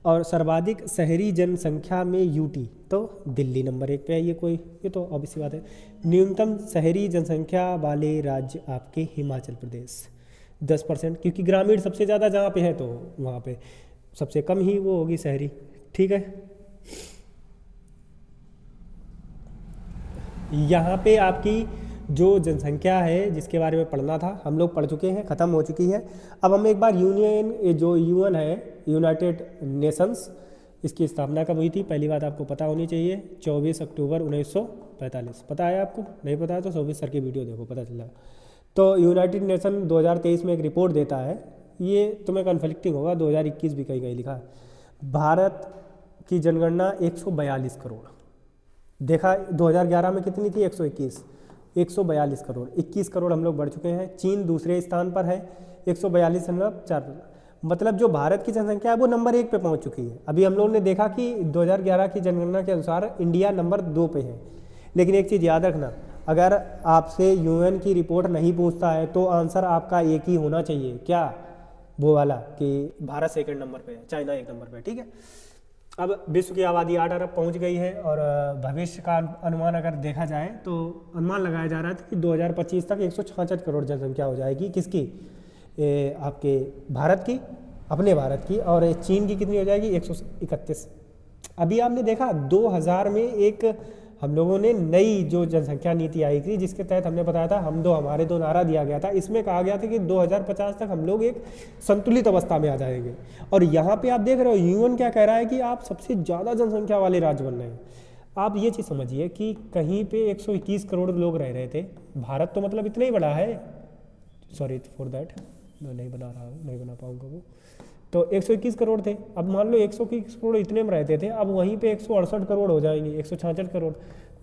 और सर्वाधिक शहरी जनसंख्या में यूटी, तो दिल्ली नंबर 1 पे है। ये तो ऑब्वियस सी बात है। न्यूनतम शहरी जनसंख्या वाले राज्य आपके हिमाचल प्रदेश 10%, क्योंकि ग्रामीण सबसे ज़्यादा जहाँ पे है तो वहाँ पे सबसे कम ही वो होगी शहरी, ठीक है। यहाँ पे आपकी जो जनसंख्या है जिसके बारे में पढ़ना था हम लोग पढ़ चुके हैं, ख़त्म हो चुकी है। अब हम एक बार यूएन है, यूनाइटेड नेशंस, इसकी स्थापना कब हुई थी? पहली बात आपको पता होनी चाहिए, 24 अक्टूबर 1945। पता है आपको? नहीं पता है तो 24 सर की वीडियो देखो, पता चल जाएगा। तो यूनाइटेड नेशन 2023 में एक रिपोर्ट देता है, ये तुम्हें कन्फ्लिक्टिंग होगा, 2021 भी कहीं कहीं लिखा है। भारत की जनगणना 142 करोड़, देखा 2011 में कितनी थी? 121, 142 करोड़, 21 करोड़ हम लोग बढ़ चुके हैं। चीन दूसरे स्थान पर है 142.4, मतलब जो भारत की जनसंख्या है वो नंबर 1 पे पहुंच चुकी है। अभी हम लोगों ने देखा कि 2011 की जनगणना के अनुसार इंडिया नंबर 2 पे है। लेकिन एक चीज़ याद रखना, अगर आपसे यूएन की रिपोर्ट नहीं पूछता है तो आंसर आपका एक ही होना चाहिए, क्या? वो वाला कि भारत सेकंड नंबर पे है, चाइना 1 नंबर पे, ठीक है। अब विश्व की आबादी 8 अरब पहुंच गई है और भविष्य का अनुमान अगर देखा जाए तो अनुमान लगाया जा रहा था कि 2025 तक 166 करोड़ जनसंख्या हो जाएगी। किसकी? आपके भारत की, अपने भारत की। और चीन की कितनी हो जाएगी? 131। अभी आपने देखा 2000 में एक हम लोगों ने नई जो जनसंख्या नीति आई थी जिसके तहत हमने बताया था हमारे दो नारा दिया गया था। इसमें कहा गया था कि 2050 तक हम लोग एक संतुलित अवस्था में आ जाएंगे। और यहाँ पे आप देख रहे हो यूएन क्या कह रहा है कि आप सबसे ज़्यादा जनसंख्या वाले राज्य बन रहे हैं। आप ये चीज़ समझिए कि कहीं पे 121 करोड़ लोग रह रहे थे, भारत तो मतलब इतना ही बड़ा है, सॉरी फॉर दैट, मैं नहीं बना पाऊँगा वो, तो 121 करोड़ थे। अब मान लो 121 करोड़ इतने में रहते थे, अब वहीं पे 168 करोड़ हो जाएंगे, 166 करोड़।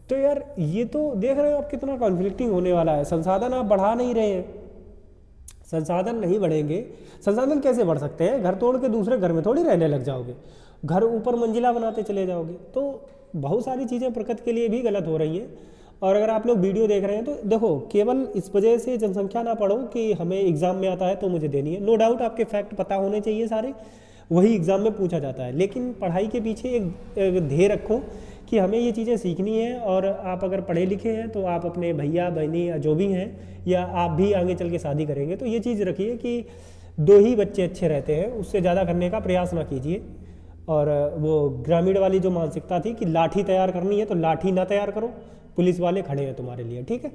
तो यार ये तो देख रहे हो आप कितना कॉन्फ्लिक्टिंग होने वाला है। संसाधन आप बढ़ा नहीं रहे हैं, संसाधन नहीं बढ़ेंगे। संसाधन कैसे बढ़ सकते हैं? घर तोड़ के दूसरे घर में थोड़ी रहने लग जाओगे, घर ऊपर मंजिला बनाते चले जाओगे। तो बहुत सारी चीज़ें प्रकृति के लिए भी गलत हो रही हैं। और अगर आप लोग वीडियो देख रहे हैं तो देखो, केवल इस वजह से जनसंख्या ना पढ़ो कि हमें एग्जाम में आता है तो मुझे देनी है। नो डाउट आपके फैक्ट पता होने चाहिए सारे, वही एग्जाम में पूछा जाता है। लेकिन पढ़ाई के पीछे एक ध्येय रखो कि हमें ये चीज़ें सीखनी है। और आप अगर पढ़े लिखे हैं तो आप अपने भैया बहनी या जो भी हैं, या आप भी आगे चल के शादी करेंगे तो ये चीज़ रखिए कि 2 ही बच्चे अच्छे रहते हैं, उससे ज़्यादा करने का प्रयास ना कीजिए। और वो ग्रामीण वाली जो मानसिकता थी कि लाठी तैयार करनी है तो लाठी ना तैयार करो, पुलिस वाले खड़े हैं तुम्हारे लिए, ठीक है।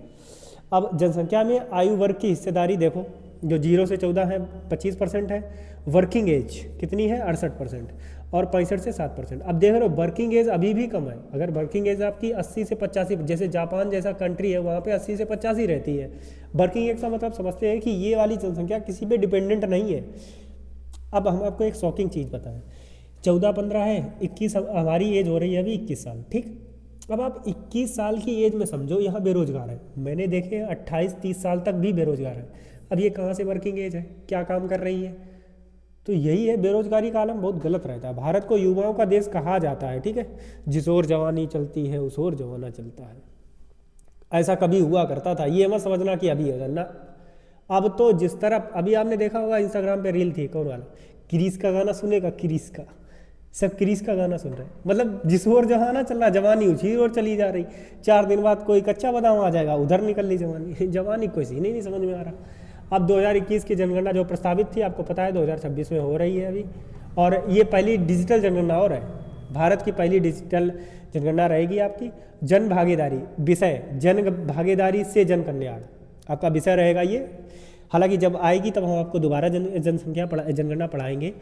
अब जनसंख्या में आयु वर्ग की हिस्सेदारी देखो, जो 0 से 14 है 25% है। वर्किंग एज कितनी है? 68%। और 65 से 7%। अब देख रहे हो वर्किंग एज अभी भी कम है। अगर वर्किंग एज आपकी 80 से 85, जैसे जापान जैसा कंट्री है वहाँ पे 80 से 85 रहती है वर्किंग एज का, मतलब समझते हैं कि ये वाली जनसंख्या किसी पे डिपेंडेंट नहीं है। अब हम आपको एक शॉकिंग चीज़ बताएं, 14-15 है, 21 हमारी एज हो रही है अभी 21 साल, ठीक। अब आप 21 साल की एज में समझो यहाँ बेरोजगार है, मैंने देखे 28-30 साल तक भी बेरोजगार है। अब ये कहाँ से वर्किंग एज है? क्या काम कर रही है? तो यही है, बेरोजगारी का आलम बहुत गलत रहता है। भारत को युवाओं का देश कहा जाता है, ठीक है। जिस ओर जवानी चलती है उस ओर जमाना चलता है, ऐसा कभी हुआ करता था। ये मत समझना कि अभी है ना, अब तो जिस तरह अभी आपने देखा होगा इंस्टाग्राम पे रील थी, कौन वाला, क्रिस का गाना सुनेगा, क्रिस का, सब क्रिस का गाना सुन रहे हैं। मतलब जिस ओर जमाना चल रहा, जवानी उसी ओर चली जा रही। 4 दिन बाद कोई कच्चा बादाम आ जाएगा, उधर निकल ली जवानी। जवानी कोई सीन ही नहीं समझ में आ रहा। अब 2021 की जनगणना जो प्रस्तावित थी, आपको पता है 2026 में हो रही है अभी, और ये पहली डिजिटल जनगणना और है, भारत की पहली डिजिटल जनगणना रहेगी आपकी। जन भागीदारी विषय, जन भागीदारी से जन कल्याण आपका विषय रहेगा ये। हालांकि जब आएगी तब हम आपको दोबारा जनगणना पढ़ाएंगे।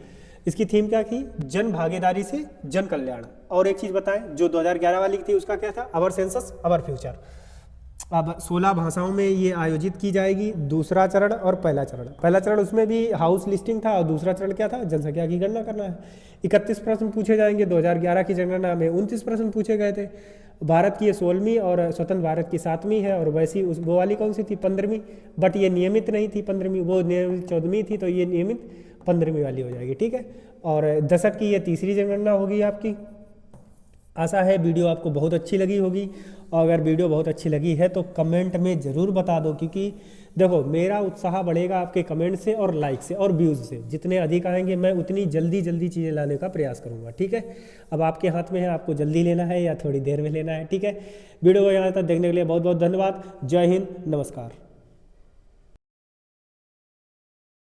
इसकी थीम क्या थी, जन भागीदारी से जन कल्याण। और एक चीज़ बताएं, जो 2011 वाली थी उसका क्या था, अवर सेंसस अवर फ्यूचर। अब 16 भाषाओं में ये आयोजित की जाएगी, दूसरा चरण और पहला चरण। पहला चरण उसमें भी हाउस लिस्टिंग था, और दूसरा चरण क्या था, जनसंख्या की गणना करना है। 31 प्रश्न पूछे जाएंगे। 2011 की जनगणना में 29 प्रश्न पूछे गए थे। भारत की ये 16वीं और स्वतंत्र भारत की 7वीं है, और वैसी वो वाली कौन सी थी, 15वीं, बट ये नियमित नहीं थी 15वीं, वो नियमित 14वीं थी, तो ये नियमित 15वीं वाली हो जाएगी, ठीक है। और दशक की ये तीसरी जनगणना होगी आपकी। आशा है वीडियो आपको बहुत अच्छी लगी होगी, और अगर वीडियो बहुत अच्छी लगी है तो कमेंट में ज़रूर बता दो, क्योंकि देखो मेरा उत्साह बढ़ेगा आपके कमेंट से और लाइक से और व्यूज़ से। जितने अधिक आएंगे मैं उतनी जल्दी चीज़ें लाने का प्रयास करूँगा, ठीक है। अब आपके हाथ में है, आपको जल्दी लेना है या थोड़ी देर में लेना है, ठीक है। वीडियो को यहाँ तक देखने के लिए बहुत बहुत धन्यवाद। जय हिंद, नमस्कार।